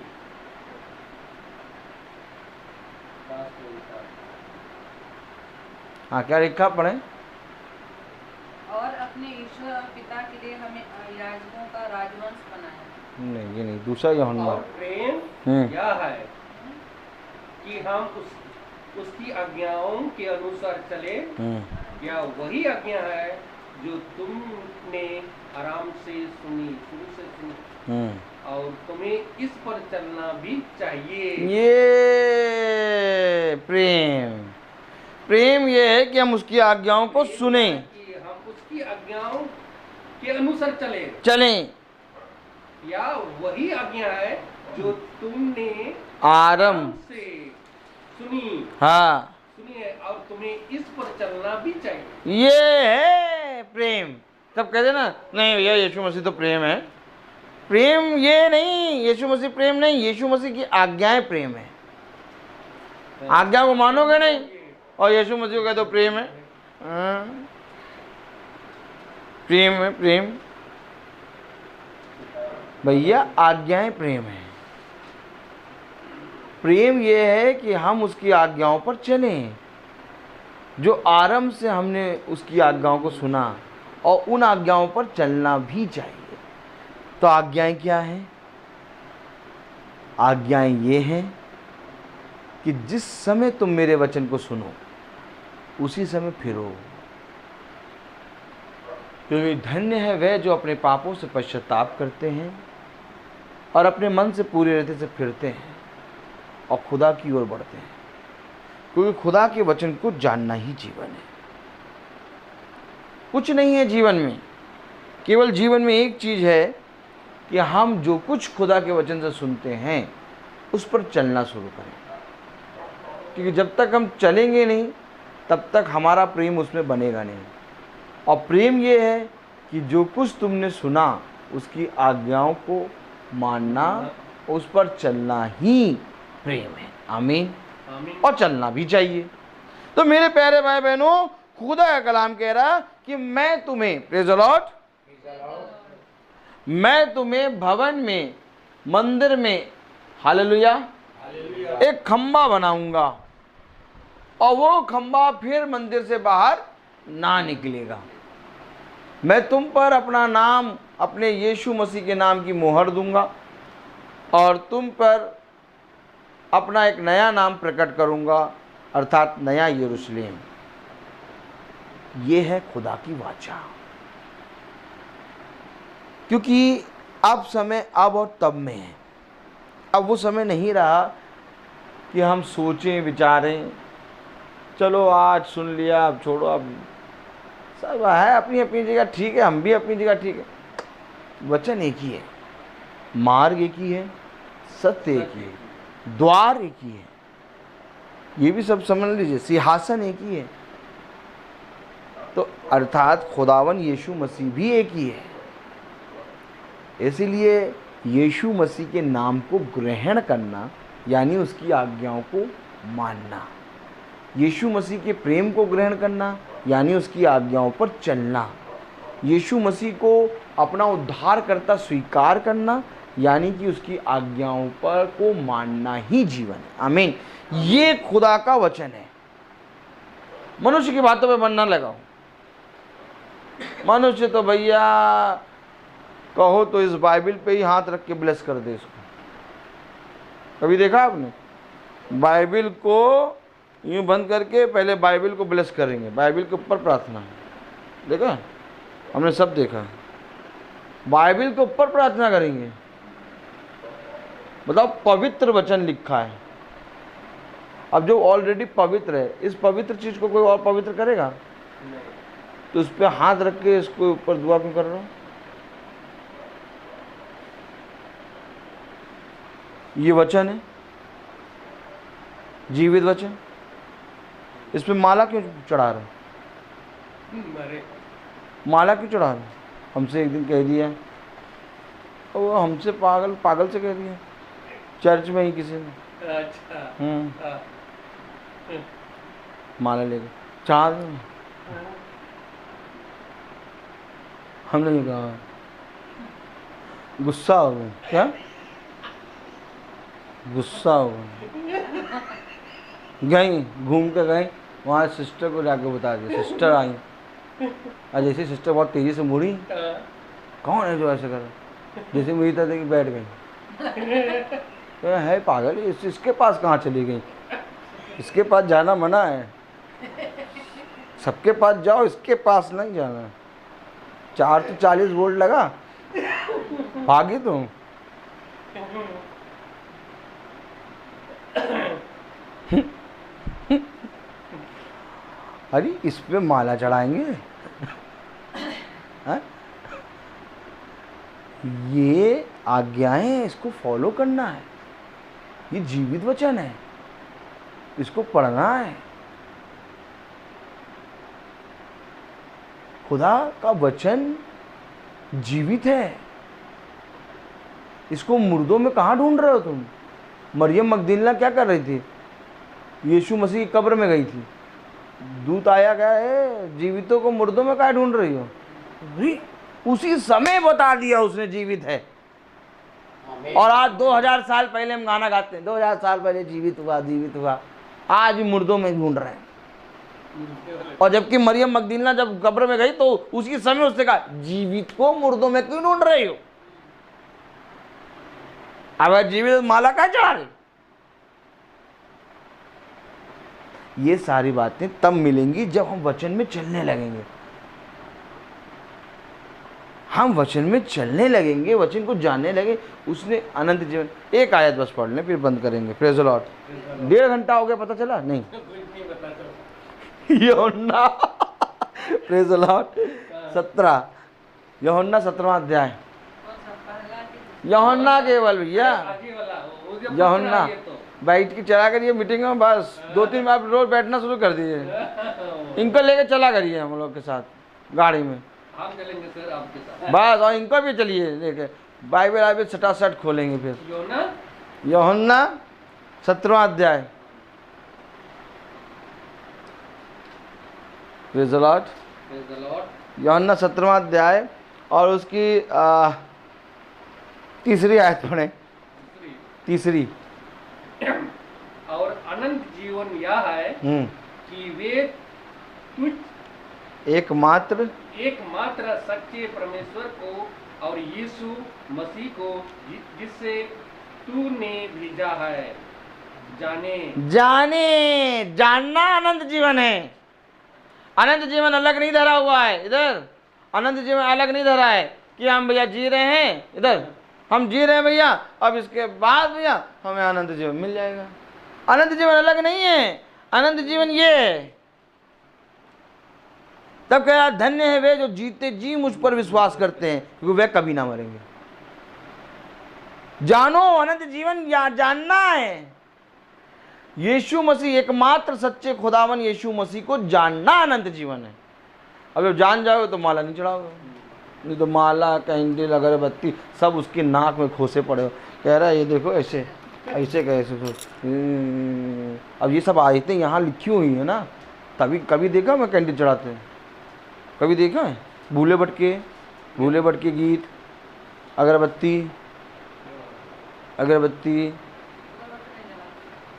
लास्ट में लिखा है। हाँ, क्या लिखा पढ़े? और अपने ईश्वर और पिता के लिए हमें याजकों का राजवंश बनाया। नहीं, ये नहीं, दूसरा यूहन्ना। और प्रेम हम्म। यह है कि हम उसकी आज्ञाओं के अनुसार चले। यह वही आज्ञा है जो तुमने आराम से शुरू से सुनी, और तुम्हें इस पर चलना भी चाहिए। ये प्रेम ये है कि हम उसकी आज्ञाओं को सुने, कि हम उसकी आज्ञाओं के अनुसार चलें। या वही आज्ञा है जो तुमने आरंभ से सुनी है, और तुम्हें इस पर चलना भी चाहिए। ये है प्रेम। सब कहते ना, नहीं भैया यीशु मसीह तो प्रेम है। प्रेम ये नहीं, यीशु मसीह प्रेम नहीं, यीशु मसीह की आज्ञाएं प्रेम है। आज्ञा को मानोगे नहीं और यीशु मसीह को कह दो प्रेम है। प्रेम है, प्रेम भैया, आज्ञाएं प्रेम है। प्रेम ये है कि हम उसकी आज्ञाओं पर चलें, जो आरंभ से हमने उसकी आज्ञाओं को सुना, और उन आज्ञाओं पर चलना भी चाहिए। तो आज्ञाएं क्या हैं? आज्ञाएं ये हैं कि जिस समय तुम मेरे वचन को सुनो उसी समय फिरो, क्योंकि धन्य है वह जो अपने पापों से पश्चाताप करते हैं और अपने मन से पूरे रहते से फिरते हैं और खुदा की ओर बढ़ते हैं, क्योंकि खुदा के वचन को जानना ही जीवन है। कुछ नहीं है जीवन में, केवल जीवन में एक चीज़ है कि हम जो कुछ खुदा के वचन से सुनते हैं उस पर चलना शुरू करें, क्योंकि जब तक हम चलेंगे नहीं तब तक हमारा प्रेम उसमें बनेगा नहीं। और प्रेम ये है कि जो कुछ तुमने सुना उसकी आज्ञाओं को मानना, उस पर चलना ही प्रेम है। आमीन। और चलना भी चाहिए। तो मेरे प्यारे भाई बहनों, खुदा का कलाम कह रहा कि मैं तुम्हें, प्रेज़ द लॉर्ड, मैं तुम्हें भवन में, मंदिर में, हालेलुया, एक खंबा बनाऊंगा और वो खंबा फिर मंदिर से बाहर ना निकलेगा। मैं तुम पर अपना नाम, अपने यीशु मसीह के नाम की मोहर दूंगा और तुम पर अपना एक नया नाम प्रकट करूंगा, अर्थात नया यरूशलेम। ये है खुदा की वाचा। क्योंकि अब समय अब और तब में है। अब वो समय नहीं रहा कि हम सोचें विचारें, चलो आज सुन लिया अब छोड़ो, अब सब है अपनी अपनी जगह ठीक है, हम भी अपनी जगह ठीक है। वचन एक ही है, मार्ग एक ही है, सत्य एक ही है, द्वार एक ही है, ये भी सब समझ लीजिए, सिंहासन एक ही है। तो अर्थात खुदावन यीशु मसीह भी एक ही है। इसीलिए यीशु मसीह के नाम को ग्रहण करना यानी उसकी आज्ञाओं को मानना, यीशु मसीह के प्रेम को ग्रहण करना यानी उसकी आज्ञाओं पर चलना, यीशु मसीह को अपना उद्धारकर्ता स्वीकार करना यानी कि उसकी आज्ञाओं पर को मानना ही जीवन है। आमीन। ये खुदा का वचन है। मनुष्य की बातों पे मन ना लगाओ। मनुष्य तो भैया कहो तो इस बाइबल पे ही हाथ रख के ब्लेस कर दे इसको। कभी देखा आपने? बाइबल को यूं बंद करके पहले बाइबल को ब्लेस करेंगे, बाइबल के ऊपर प्रार्थना। देखा? हमने सब देखा। बाइबल के ऊपर प्रार्थना करेंगे। बताओ, पवित्र वचन लिखा है। अब जो ऑलरेडी पवित्र है, इस पवित्र चीज को कोई और पवित्र करेगा? तो उस पर हाथ रख के इसको ऊपर दुआ क्यों कर रहा हूं? ये वचन है, जीवित वचन, इस पे माला क्यों चढ़ा रहे? माला क्यों चढ़ा रहे? हमसे एक दिन कह दिया, और वो हमसे पागल से कह दिया, चर्च में ही किसी ने। अच्छा। माला लेके चढ़ा दे। हमने नहीं कहा। गुस्सा हो गए क्या? गुस्सा हो गए, गई घूम के गई वहाँ सिस्टर को जाके बता दिया, सिस्टर आई और जैसे सिस्टर बहुत तेज़ी से मुड़ी, कौन है जो ऐसे कर रहा? जैसे मुझी तरह देखी बैठ गई, तो है पागल, इसके पास कहाँ चली गई? इसके पास जाना मना है, सबके पास जाओ, इसके पास नहीं जाना। 440 वोल्ट लगा, भागी तुम। अरे इस पे माला चढ़ाएंगे हाँ? ये आज्ञाएं हैं, इसको फॉलो करना है, ये जीवित वचन है, इसको पढ़ना है। खुदा का वचन जीवित है, इसको मुर्दों में कहाँ ढूंढ रहे हो तुम? मरियम मगदलीना क्या कर रही थी? यीशु मसीह की कब्र में गई थी, दूत आया क्या है, जीवितों को मुर्दों में कहाँ ढूंढ रही हो? उसी समय बता दिया उसने जीवित है। और आज 2000 साल पहले हम गाना गाते हैं, 2000 साल पहले जीवित हुआ, जीवित हुआ, आज भी मुर्दों में ढूंढ रहे हैं। और जबकि मरियम मगदलीना जब कब्र में गई तो उसी समय उसने कहा जीवित को मुर्दों में क्यों ढूंढ रही हो? अब जीवित माला क्या चढ़ा रही? ये सारी बातें तब मिलेंगी जब हम वचन में चलने लगेंगे। हम वचन में चलने लगेंगे, वचन को जानने लगे, उसने अनंत जीवन। एक आयत बस पढ़ लें फिर बंद करेंगे। Praise the Lord. 1.5 घंटा हो गया, पता चला नहीं? यूहन्ना प्रेज़ द लॉर्ड 17, यूहन्ना 17वां अध्याय। यूहन्ना केवल भैया, यूहन्ना बैठ के चला करिए मीटिंग में, बस 2-3 बार रोज बैठना शुरू कर दीजिए। इनको लेके चला करिए हम लोग के साथ गाड़ी में, हम चलेंगे सर आपके साथ बस। और इनको भी चलिए लेके, बाइबल आइबल सटासट खोलेंगे फिर। यूहन्ना 17वां अध्याय। Praise the Lord. यूहन्ना 17वां अध्याय और उसकी 3री आयत पढ़े। 3री। और अनंत जीवन यह है कि वे तुझ एकमात्र सच्चे परमेश्वर को और यीशु मसीह को जिससे तूने भेजा है जानना अनंत जीवन है। अनंत जीवन अलग नहीं धरा हुआ है इधर, अनंत जीवन अलग नहीं धरा है कि हम भैया जी रहे हैं, इधर हम जी रहे हैं भैया, अब इसके बाद भैया हमें अनंत जीवन मिल जाएगा। अनंत जीवन अलग नहीं है, अनंत जीवन ये है। तब कहा धन्य है वे जो जीते जी मुझ पर विश्वास करते हैं, क्योंकि वे कभी ना मरेंगे। जानो अनंत जीवन जानना है। यीशु मसीह एकमात्र सच्चे खुदावन यीशु मसीह को जानना अनंत जीवन है। अब जब जान जाओगे तो माला नहीं चढ़ाओगे, नहीं तो माला कैंडल अगरबत्ती सब उसकी नाक में खोसे पड़े हो। कह रहा है ये देखो ऐसे ऐसे कैसे। अब ये सब आयतें यहाँ लिखी हुई है ना, तभी कभी देखा मैं कैंडल चढ़ाते हैं, कभी देखा है? भूले भटके गीत, अगरबत्ती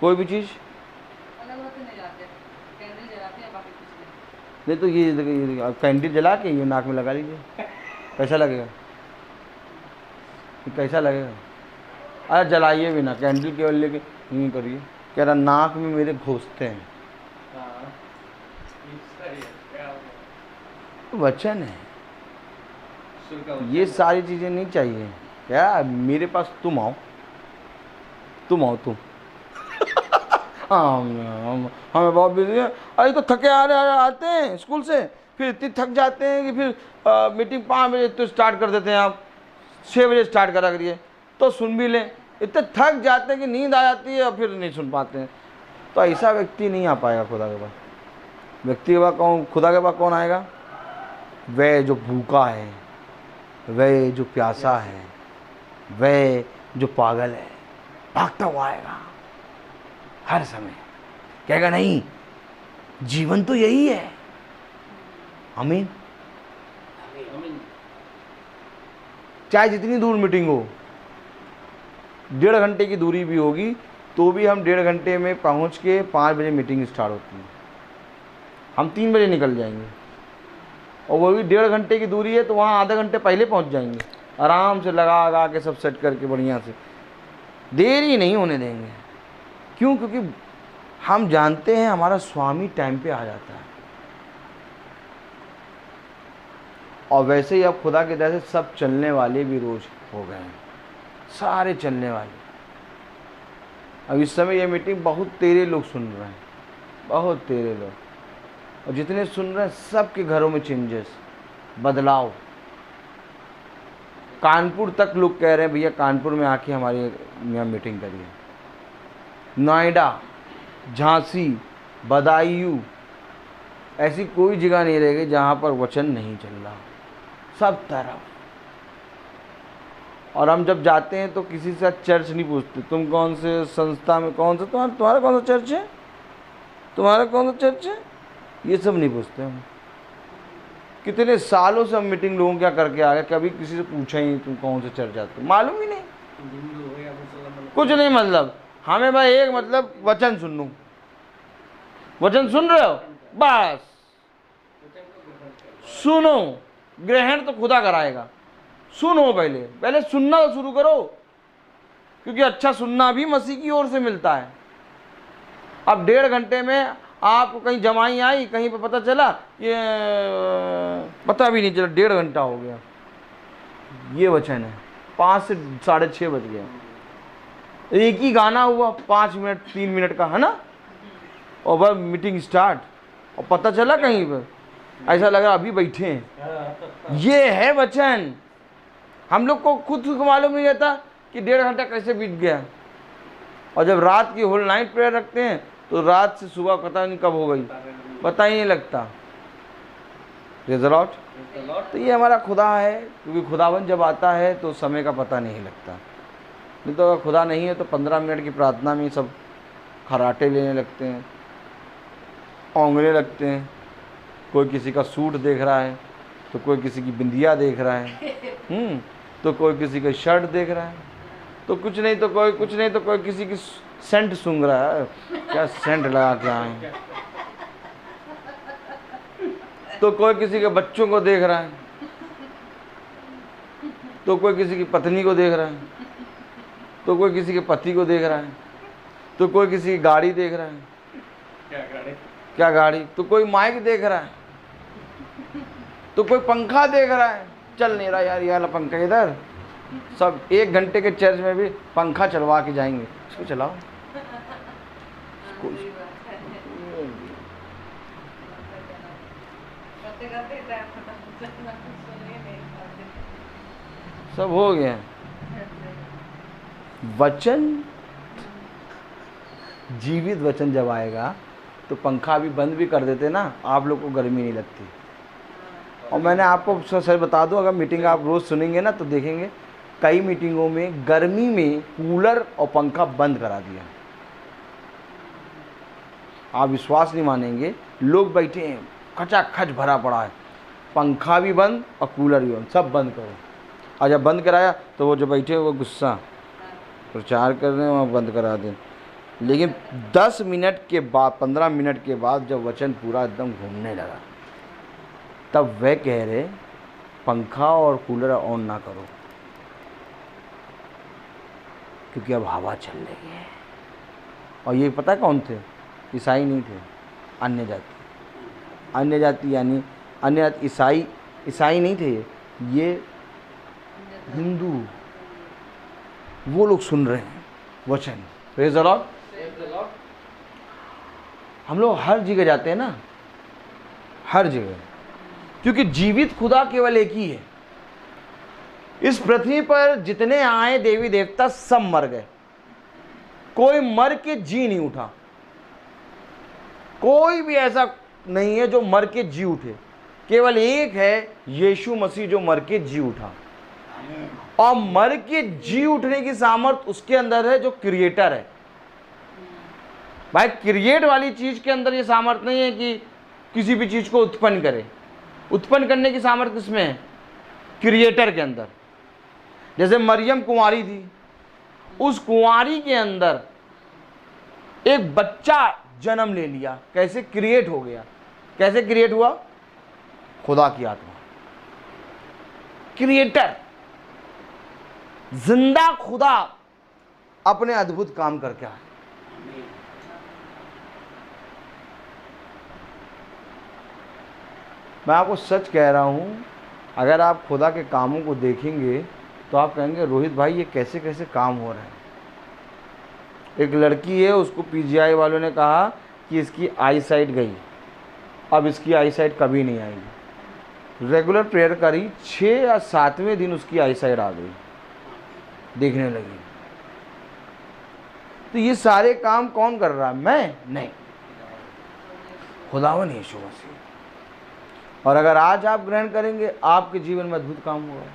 कोई भी चीज़ नहीं। तो ये कैंडल जला के ये नाक में लगा लीजिए, कैसा लगेगा? कैसा लगेगा? अरे जलाइए भी ना, कैंडल केवल लेके यूँ करिए। कह रहा नाक में मेरे घोंसते हैं। वचन है, ये सारी चीज़ें नहीं चाहिए। क्या मेरे पास तुम आओ हमें बहुत बिजी है। अरे तो थके आते हैं स्कूल से, फिर इतनी थक जाते हैं कि फिर मीटिंग 5 बजे तो स्टार्ट कर देते हैं, आप 6 बजे स्टार्ट करा करिए तो सुन भी लें। इतने थक जाते हैं कि नींद आ जाती है और फिर नहीं सुन पाते हैं। तो ऐसा व्यक्ति नहीं आ पाएगा खुदा के पास। व्यक्ति के पास कौन, खुदा के पास कौन आएगा? वह जो भूखा है, वह जो प्यासा है, वह जो पागल है, भागता हुआ आएगा हर समय। कहेगा नहीं, जीवन तो यही है। आमीन। चाहे जितनी दूर मीटिंग हो, 1.5 घंटे की दूरी भी होगी तो भी हम 1.5 घंटे में पहुंच के 5 बजे मीटिंग स्टार्ट होती है, हम 3 बजे निकल जाएंगे। और वो भी 1.5 घंटे की दूरी है तो वहाँ आधा घंटे पहले पहुँच जाएंगे, आराम से लगा के सब सेट करके बढ़िया से, देरी नहीं होने देंगे। क्यों? क्योंकि हम जानते हैं हमारा स्वामी टाइम पे आ जाता है। और वैसे ही अब खुदा की दया से सब चलने वाले भी रोज हो गए हैं, सारे चलने वाले। अब इस समय ये मीटिंग बहुत तेरे लोग सुन रहे हैं, बहुत तेरे लोग, और जितने सुन रहे हैं सबके घरों में चेंजेस, बदलाव। कानपुर तक लोग कह रहे हैं भैया कानपुर में आके हमारे यहाँ मीटिंग करिए। नोएडा, झांसी, बदायूं, ऐसी कोई जगह नहीं रहेगी जहाँ पर वचन नहीं चल रहा, सब तरफ। और हम जब जाते हैं तो किसी से चर्च नहीं पूछते, तुम कौन से संस्था में, कौन सा तुम्हारा कौन सा चर्च है, तुम्हारा कौन सा चर्च है, ये सब नहीं पूछते हम। कितने सालों से हम मीटिंग लोगों क्या करके आ गए, कभी किसी से पूछा ही तुम कौन से चर्च जाते हो, मालूम ही नहीं, कुछ नहीं। मतलब हमें भाई एक मतलब वचन सुन लूँ, वचन सुन रहे हो, बस सुनो, ग्रहण तो खुदा कराएगा, सुनो, पहले सुनना शुरू करो, क्योंकि अच्छा सुनना भी मसीह की ओर से मिलता है। अब 1.5 घंटे में आपको कहीं जमाई आई, कहीं पे पता चला, ये पता भी नहीं चला 1.5 घंटा हो गया। ये वचन है, 5 से 6:30 बज गया, एक ही गाना हुआ 5 मिनट 3 मिनट का, है ना, और बस मीटिंग स्टार्ट, और पता चला कहीं पर ऐसा लगा अभी बैठे हैं। ये है वचन। हम लोग को खुद को मालूम नहीं रहता कि 1.5 घंटा कैसे बीत गया। और जब रात की होल नाइट प्रेयर रखते हैं तो रात से सुबह पता नहीं कब हो गई, पता ही नहीं लगता। रिजल्ट तो ये हमारा खुदा है, क्योंकि खुदावन जब आता है तो समय का पता नहीं लगता। नहीं तो अगर खुदा नहीं है तो 15 मिनट की प्रार्थना में सब खराटे लेने लगते हैं, औंगने लगते हैं। कोई किसी का सूट देख रहा है तो कोई किसी की बिंदिया देख रहा है, तो कोई किसी का शर्ट देख रहा है, तो कुछ नहीं तो कोई किसी की सेंट सूंघ रहा है, क्या सेंट लगा के आए, तो कोई किसी के बच्चों को देख रहा है, तो कोई किसी की पत्नी को देख रहा है, तो कोई किसी के पति को देख रहा है, तो कोई किसी की गाड़ी देख रहा है, क्या गाड़ी, तो कोई माइक देख रहा है, तो कोई पंखा देख रहा है, चल नहीं रहा यार, ये वाला पंखा इधर। सब 1 घंटे के चर्च में भी पंखा चलवा के जाएंगे, इसको चलाओ, सब हो गया। वचन, जीवित वचन जब आएगा तो पंखा भी बंद भी कर देते ना, आप लोग को गर्मी नहीं लगती। और मैंने आपको सर बता दूं, अगर मीटिंग आप रोज़ सुनेंगे ना तो देखेंगे कई मीटिंगों में गर्मी में कूलर और पंखा बंद करा दिया। आप विश्वास नहीं मानेंगे, लोग बैठे हैं, खचाखच भरा पड़ा है, पंखा भी बंद और कूलर भी बंद, सब बंद करो। और जब बंद कराया तो वो जो बैठे वो गुस्सा, प्रचार कर रहे हैं वहाँ बंद करा दें। लेकिन 10 मिनट के बाद, 15 मिनट के बाद जब वचन पूरा एकदम घूमने लगा, तब वह कह रहे पंखा और कूलर ऑन ना करो, क्योंकि अब हवा चल रही है। और ये पता कौन थे? ईसाई नहीं थे, अन्य जाति। अन्य जाति यानी अन्य जाति, ईसाई नहीं थे, ये हिंदू, वो लोग सुन रहे हैं वचन। Praise the Lord. हम लोग हर जगह जाते हैं ना, हर जगह, क्योंकि जीवित खुदा केवल एक ही है। इस पृथ्वी पर जितने आए देवी देवता सब मर गए, कोई मर के जी नहीं उठा। कोई भी ऐसा नहीं है जो मर के जी उठे, केवल एक है यीशु मसीह जो मर के जी उठा। और मर के जी उठने की सामर्थ उसके अंदर है जो क्रिएटर है। भाई क्रिएट वाली चीज के अंदर ये सामर्थ नहीं है कि किसी भी चीज को उत्पन्न करे। उत्पन्न करने की सामर्थ किसमें है? क्रिएटर के अंदर। जैसे मरियम कुंवारी थी, उस कुंवारी के अंदर एक बच्चा जन्म ले लिया, कैसे क्रिएट हो गया, कैसे क्रिएट हुआ? खुदा की आत्मा, क्रिएटर, जिंदा खुदा अपने अद्भुत काम करके आए। मैं आपको सच कह रहा हूं, अगर आप खुदा के कामों को देखेंगे तो आप कहेंगे रोहित भाई ये कैसे कैसे काम हो रहे हैं। एक लड़की है, उसको पीजीआई वालों ने कहा कि इसकी आई साइट गई, अब इसकी आई साइट कभी नहीं आएगी। रेगुलर प्रेयर करी, 6 या 7वें दिन उसकी आई साइट आ गई, देखने लगी। तो ये सारे काम कौन कर रहा है? मैं नहीं, खुदावन यीशु मसीह। और अगर आज आप ग्रहण करेंगे, आपके जीवन में अद्भुत काम होगा,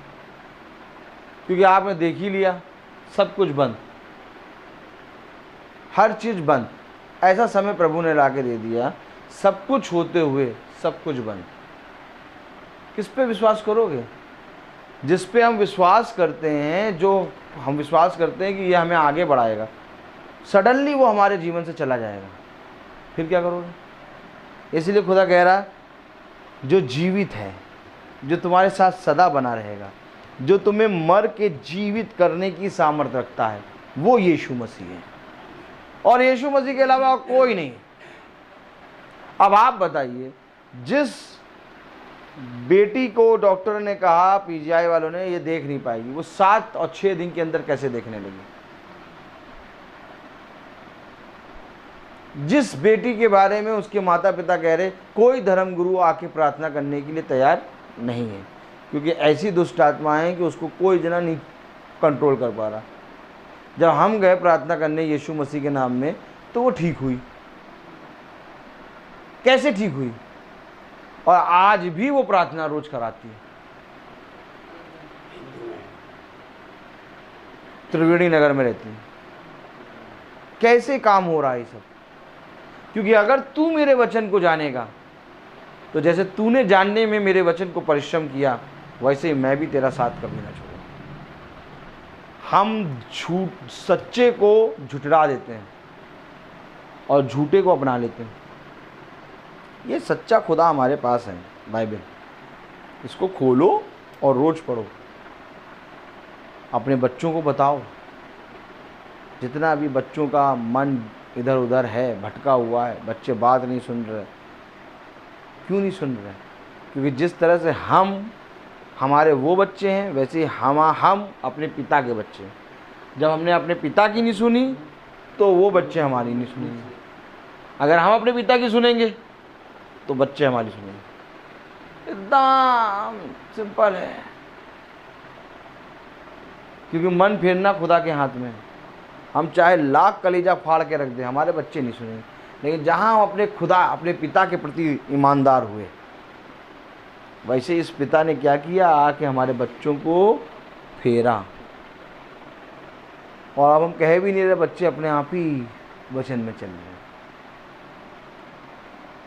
क्योंकि आपने देख ही लिया, सब कुछ बंद, हर चीज बंद। ऐसा समय प्रभु ने लाके दे दिया, सब कुछ होते हुए सब कुछ बंद। किस पे विश्वास करोगे? जिस पे हम विश्वास करते हैं, जो हम विश्वास करते हैं कि ये हमें आगे बढ़ाएगा, सडनली वो हमारे जीवन से चला जाएगा, फिर क्या करोगे? इसलिए खुदा कह रहा, जो जीवित है, जो तुम्हारे साथ सदा बना रहेगा, जो तुम्हें मर के जीवित करने की सामर्थ्य रखता है, वो यीशु मसीह है, और यीशु मसीह के अलावा कोई नहीं। अब आप बताइए, जिस बेटी को डॉक्टर ने कहा, पीजीआई वालों ने, ये देख नहीं पाएगी, वो 7 और 6 दिन के अंदर कैसे देखने लगी? जिस बेटी के बारे में उसके माता पिता कह रहे कोई धर्मगुरु आके प्रार्थना करने के लिए तैयार नहीं है, क्योंकि ऐसी दुष्ट आत्माएं कि उसको कोई जना नहीं कंट्रोल कर पा रहा। जब हम गए प्रार्थना करने यीशु मसीह के नाम में, तो वो ठीक हुई। कैसे ठीक हुई? और आज भी वो प्रार्थना रोज कराती है। त्रिवेणी नगर में रहती है। कैसे काम हो रहा है ये सब? क्योंकि अगर तू मेरे वचन को जानेगा, तो जैसे तूने जानने में मेरे वचन को परिश्रम किया, वैसे ही मैं भी तेरा साथ कभी ना छोड़ूंगा। हम झूठ, सच्चे को झुठला देते हैं और झूठे को अपना लेते हैं। ये सच्चा खुदा हमारे पास है, बाइबल। इसको खोलो और रोज पढ़ो, अपने बच्चों को बताओ। जितना भी बच्चों का मन इधर उधर है, भटका हुआ है, बच्चे बात नहीं सुन रहे, क्यों नहीं सुन रहे? क्योंकि जिस तरह से हम हमारे वो बच्चे हैं, वैसे ही हम अपने पिता के बच्चे हैं। जब हमने अपने पिता की नहीं सुनी, तो वो बच्चे हमारी नहीं सुनेंगे। अगर हम अपने पिता की सुनेंगे, तो बच्चे हमारी सुनेंगे। एकदम सिंपल है, क्योंकि मन फेरना खुदा के हाथ में है। हम चाहे लाख कलेजा फाड़ के रख दें, हमारे बच्चे नहीं सुनेंगे। लेकिन जहाँ हम अपने खुदा, अपने पिता के प्रति ईमानदार हुए, वैसे इस पिता ने क्या किया, आके हमारे बच्चों को फेरा। और अब हम कह भी नहीं रहे, बच्चे अपने आप ही वचन में चल रहे हैं।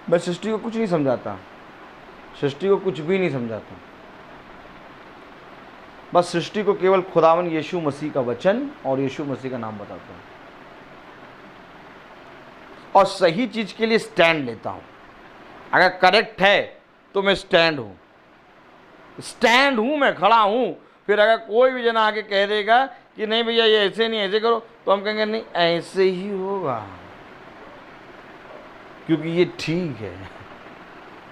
मैं सृष्टि को कुछ नहीं समझाता, सृष्टि को कुछ भी नहीं समझाता, बस सृष्टि को केवल खुदावन यीशु मसीह का वचन और यीशु मसीह का नाम बताता हूँ, और सही चीज के लिए स्टैंड लेता हूँ। अगर करेक्ट है तो मैं स्टैंड हूँ, मैं खड़ा हूँ। फिर अगर कोई भी जना आके कह देगा कि नहीं भैया ये ऐसे नहीं, ऐसे करो, तो हम कहेंगे नहीं ऐसे ही होगा, क्योंकि ये ठीक है,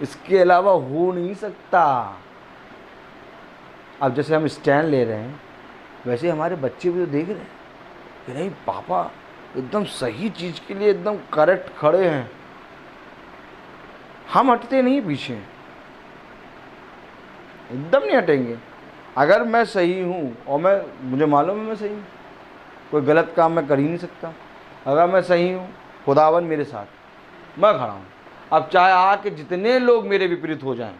इसके अलावा हो नहीं सकता। अब जैसे हम स्टैंड ले रहे हैं, वैसे हमारे बच्चे भी तो देख रहे हैं कि नहीं पापा एकदम सही चीज़ के लिए एकदम करेक्ट खड़े हैं। हम हटते नहीं पीछे, एकदम नहीं हटेंगे। अगर मैं सही हूँ और मुझे मालूम है मैं सही हूँ, कोई गलत काम मैं कर ही नहीं सकता। अगर मैं सही हूँ, खुदावन मेरे साथ, मैं खड़ा हूँ। अब चाहे आके जितने लोग मेरे विपरीत हो जाएं,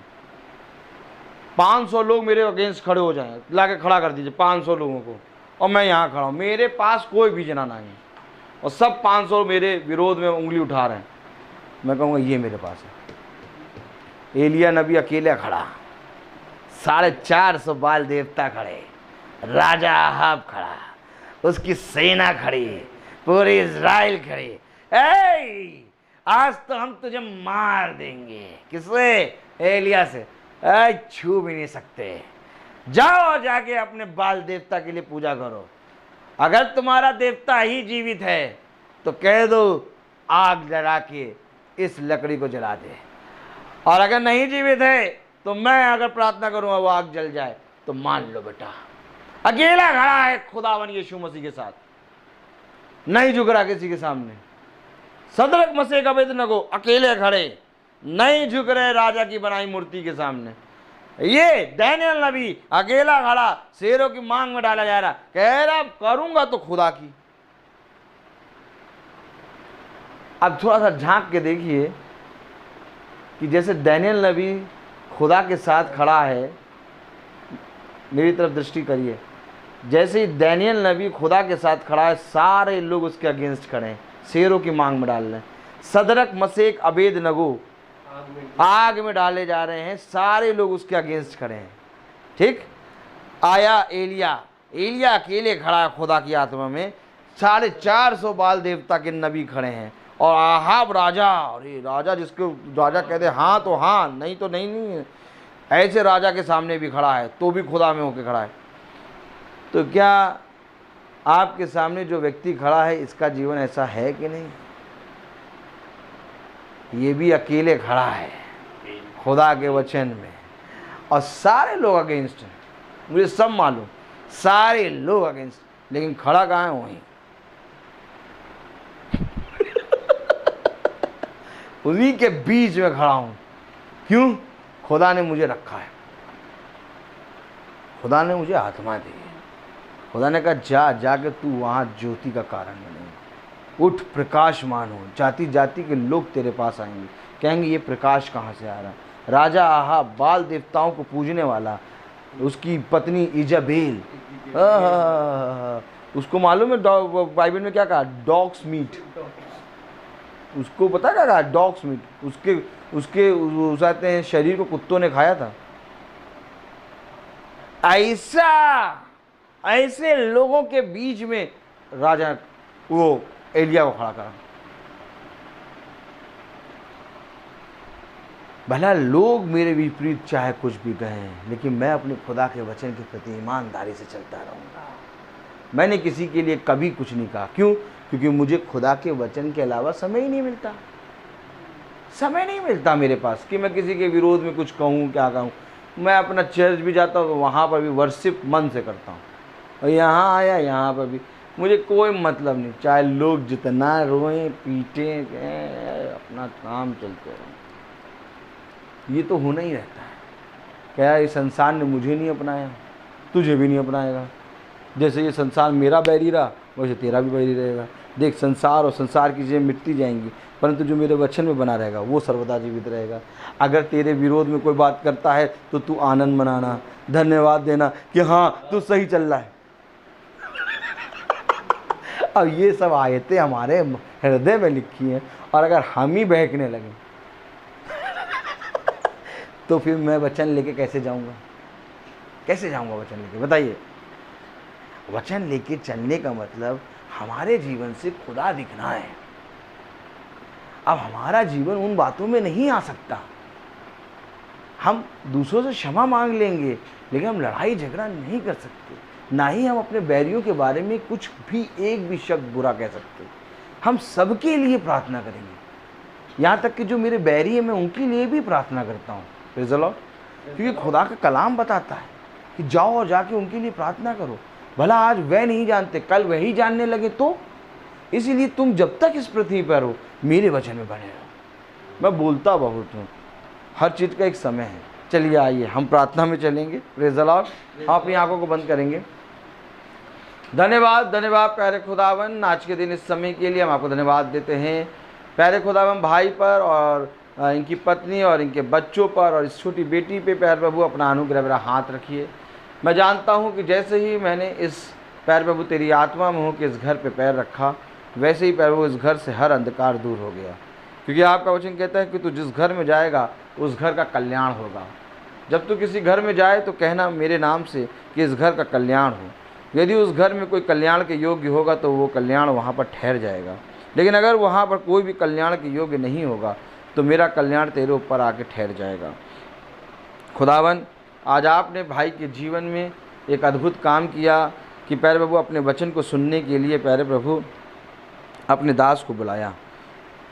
500 लोग मेरे अगेंस्ट खड़े हो जाएं, लाके खड़ा कर दीजिए 500 लोगों को, और मैं यहाँ खड़ा हूँ, मेरे पास कोई भी जना नहीं है, और सब 500 मेरे विरोध में उंगली उठा रहे हैं, मैं कहूँगा ये मेरे पास है। एलिया नबी अकेला खड़ा, 450 बाल देवता खड़े, राजा अहाब खड़ा, उसकी सेना खड़ी, पूरी इज़राइल खड़ी। ए आज तो हम तुझे मार देंगे। किससे? एलिया से। छू भी नहीं सकते। जाओ और जाके अपने बाल देवता के लिए पूजा करो। अगर तुम्हारा देवता ही जीवित है तो कह दो आग जला के इस लकड़ी को जला दे, और अगर नहीं जीवित है तो मैं अगर प्रार्थना करूंगा वो आग जल जाए तो मान लो बेटा। अकेला खड़ा है खुदावन यीशु मसीह के साथ, नहीं झुक रहा किसी के सामने। सदरक मसीह अबेदनगो अकेले खड़े, नहीं झुक रहे राजा की बनाई मूर्ति के सामने। ये दानियल नबी अकेला खड़ा, शेरों की मांग में डाला जा रहा, कह रहा करूंगा तो खुदा की। अब थोड़ा सा झांक के देखिए कि जैसे दानियल नबी खुदा के साथ खड़ा है, मेरी तरफ दृष्टि करिए। जैसे ही दानियल नबी खुदा के साथ खड़ा है, सारे लोग उसके अगेंस्ट खड़े हैं, शेरों की मांग में डाल रहे हैं। सदरक मशेक अबेदनगो आग में डाले जा रहे हैं, सारे लोग उसके अगेंस्ट खड़े हैं। ठीक, आया एलिया अकेले खड़ा है खुदा की आत्मा में, 450 बाल देवता के नबी खड़े हैं, और अहाब राजा, अरे राजा जिसको राजा कहते हाँ तो हाँ, नहीं तो नहीं, ऐसे राजा के सामने भी खड़ा है, तो भी खुदा में होके खड़ा है। तो क्या आपके सामने जो व्यक्ति खड़ा है इसका जीवन ऐसा है कि नहीं? ये भी अकेले खड़ा है खुदा के वचन में, और सारे लोग अगेंस्ट हैं, मुझे सब मालूम, सारे लोग अगेंस्ट, लेकिन खड़ा कहाँ है? वहीं उन्हीं के बीच में खड़ा हूं। क्यों? खुदा ने मुझे रखा है, खुदा ने मुझे आत्मा दी है। खुदा ने कहा जाके तू वहां ज्योति का कारण बने, उठ प्रकाशमान हो, जाति जाति के लोग तेरे पास आएंगे, कहेंगे ये प्रकाश कहाँ से आ रहा है। राजा अहाब बाल देवताओं को पूजने वाला, उसकी पत्नी इजाबेल, उसको मालूम है बाइबल में क्या कहा? Dogs meat. उसको पता क्या कहा? Dogs meat. उसके कहते हैं शरीर को कुत्तों ने खाया था। ऐसे लोगों के बीच में राजा वो एलिया को खड़ा करा। भला लोग मेरे विपरीत चाहे कुछ भी कहें, लेकिन मैं अपने खुदा के वचन के प्रति ईमानदारी से चलता रहूँगा। मैंने किसी के लिए कभी कुछ नहीं कहा। क्यों? क्योंकि मुझे खुदा के वचन के अलावा समय ही नहीं मिलता। समय नहीं मिलता मेरे पास कि मैं किसी के विरोध में कुछ कहूँ, क्या कहूँ। मैं अपना चर्च भी जाता हूँ तो वहाँ पर भी वर्शिप मन से करता हूँ, और यहाँ आया यहाँ पर भी मुझे कोई मतलब नहीं, चाहे लोग जितना रोएं पीटें, अपना काम चलते रहे। ये तो होना ही रहता है। क्या इस संसार ने मुझे नहीं अपनाया, तुझे भी नहीं अपनाएगा। जैसे ये संसार मेरा बैरी रहा, वैसे तेरा भी बैरी रहेगा। देख, संसार और संसार की चीज़ें मिटती जाएंगी, परंतु जो मेरे वचन में बना रहेगा वो सर्वदा जीवित रहेगा। अगर तेरे विरोध में कोई बात करता है तो तू आनंद मनाना, धन्यवाद देना कि हाँ तू सही चल रहा है। अब ये सब आयतें हमारे हृदय में लिखी हैं, और अगर हम ही बहकने लगे तो फिर मैं वचन लेके कैसे जाऊंगा? कैसे जाऊंगा वचन लेके? बताइए। वचन लेके चलने का मतलब हमारे जीवन से खुदा दिखना है। अब हमारा जीवन उन बातों में नहीं आ सकता। हम दूसरों से क्षमा मांग लेंगे, लेकिन हम लड़ाई झगड़ा नहीं कर सकते। ना ही हम अपने बैरियों के बारे में कुछ भी एक भी शब्द बुरा कह सकते। हम सबके लिए प्रार्थना करेंगे, यहाँ तक कि जो मेरे बैरी है मैं उनके लिए भी प्रार्थना करता हूँ। Praise the Lord. क्योंकि खुदा का कलाम बताता है कि जाओ और जाके उनके लिए प्रार्थना करो। भला आज वह नहीं जानते, कल वही जानने लगे तो। इसीलिए तुम जब तक इस पृथ्वी पर हो मेरे वचन में बने रहो। मैं बोलता बहुत हूँ, हर चीज़ का एक समय है। चलिए आइए हम प्रार्थना में चलेंगे। Praise the Lord. हम अपनी आंखों को बंद करेंगे। धन्यवाद प्यारे खुदावन, आज के दिन इस समय के लिए हम आपको धन्यवाद देते हैं। प्यारे खुदावन, भाई पर और इनकी पत्नी और इनके बच्चों पर और इस छोटी बेटी पे प्यारे प्रभु अपना अनुग्रह मेरा हाथ रखिए। मैं जानता हूँ कि जैसे ही मैंने इस प्यारे प्रभु तेरी आत्मा में हो कि इस घर पे पैर रखा, वैसे ही प्यारे प्रभु इस घर से हर अंधकार दूर हो गया। क्योंकि आपका वचन कहता है कि तू जिस घर में जाएगा उस घर का कल्याण होगा। जब तू किसी घर में जाए तो कहना मेरे नाम से कि इस घर का कल्याण हो। यदि उस घर में कोई कल्याण के योग्य होगा तो वो कल्याण वहाँ पर ठहर जाएगा, लेकिन अगर वहाँ पर कोई भी कल्याण के योग्य नहीं होगा तो मेरा कल्याण तेरे ऊपर आके ठहर जाएगा। खुदावन, आज आपने भाई के जीवन में एक अद्भुत काम किया कि प्यारे प्रभु अपने वचन को सुनने के लिए प्यारे प्रभु अपने दास को बुलाया।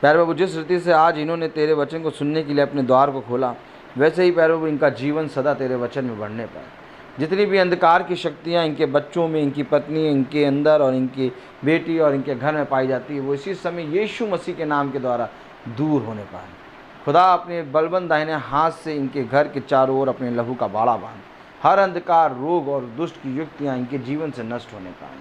प्यारे प्रभु, जिस रीति से आज इन्होंने तेरे वचन को सुनने के लिए अपने द्वार को खोला, वैसे ही प्यारे प्रभु इनका जीवन सदा तेरे वचन में बढ़ने पाए। जितनी भी अंधकार की शक्तियाँ इनके बच्चों में, इनकी पत्नी, इनके अंदर और इनकी बेटी और इनके घर में पाई जाती है, वो इसी समय यीशु मसीह के नाम के द्वारा दूर होने पाए। खुदा, अपने बलबंद दाहिने हाथ से इनके घर के चारों ओर अपने लहू का बाड़ा बांध, हर अंधकार, रोग और दुष्ट की युक्तियाँ इनके जीवन से नष्ट होने पाएँ।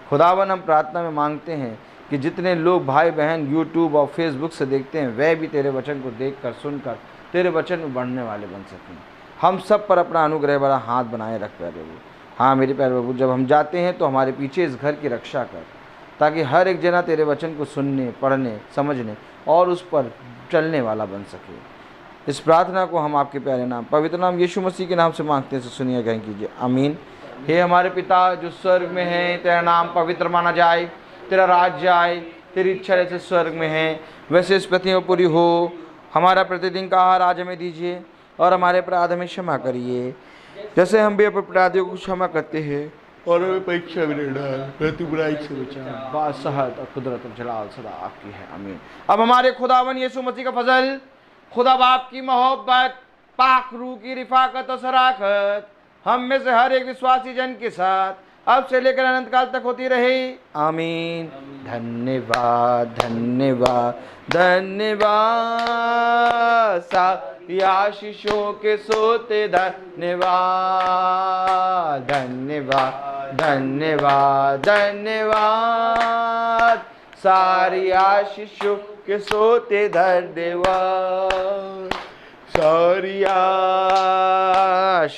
खुदावन, हम प्रार्थना में मांगते हैं कि जितने लोग भाई बहन यूट्यूब और फेसबुक से देखते हैं, वह भी तेरे वचन को देखकर सुनकर तेरे वचन में बढ़ने वाले बन सकें। हम सब पर अपना अनुग्रह बड़ा हाथ बनाए रख प्यारे प्रभु। हाँ मेरे प्यारे प्रभु, जब हम जाते हैं तो हमारे पीछे इस घर की रक्षा कर, ताकि हर एक जना तेरे वचन को सुनने, पढ़ने, समझने और उस पर चलने वाला बन सके। इस प्रार्थना को हम आपके प्यारे नाम, पवित्र नाम यीशु मसीह के नाम से मांगते हैं, सुनिए ग्रहण कीजिए, आमीन। हे हमारे पिता जो स्वर्ग में है, तेरा नाम पवित्र माना जाए, तेरा राज्य आए, तेरी इच्छा जैसे स्वर्ग में है वैसे इस पृथ्वी में पूरी हो। हमारा प्रतिदिन का आहार आज हमें दीजिए और हमारे अपराध हमें क्षमा करिए जैसे हम भी अपने अपराधियों को क्षमा करते हैं, और हमें परीक्षा में न डाल, परंतु बुराई से बचा। बादशाहत और कुदरत और जलाल सदा आपकी है, आमीन। अब हमारे खुदावन यीशु मसीह का फजल, खुदा बाप की मोहब्बत, पाक रूह की रिफाकत और शराकत हम में से हर एक विश्वासी जन के साथ अब से लेकर अनंत काल तक होती रहे, आमीन। धन्यवाद धन्यवाद धन्यवाद, सारी आशीषों के सोते धन्यवाद धन्यवाद धन्यवाद धन्यवाद, सारी आशीषों के सोते धन्यवाद, सारी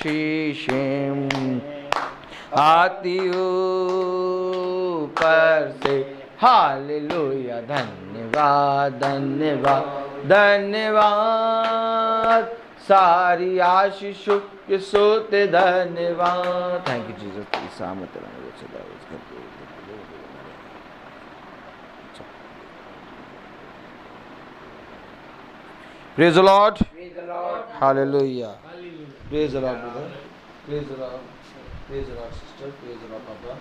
आशीषें आती ऊपर से, हालेलुया। धन्यवाद धन्यवाद धन्यवाद, सारी आशीषों के सोते धन्यवाद। थैंक यू जीसस, तेरी सामत praise the Lord, hallelujah, praise the Lord brother, praise the Lord, praise the Lord sister, praise the Lord पापा।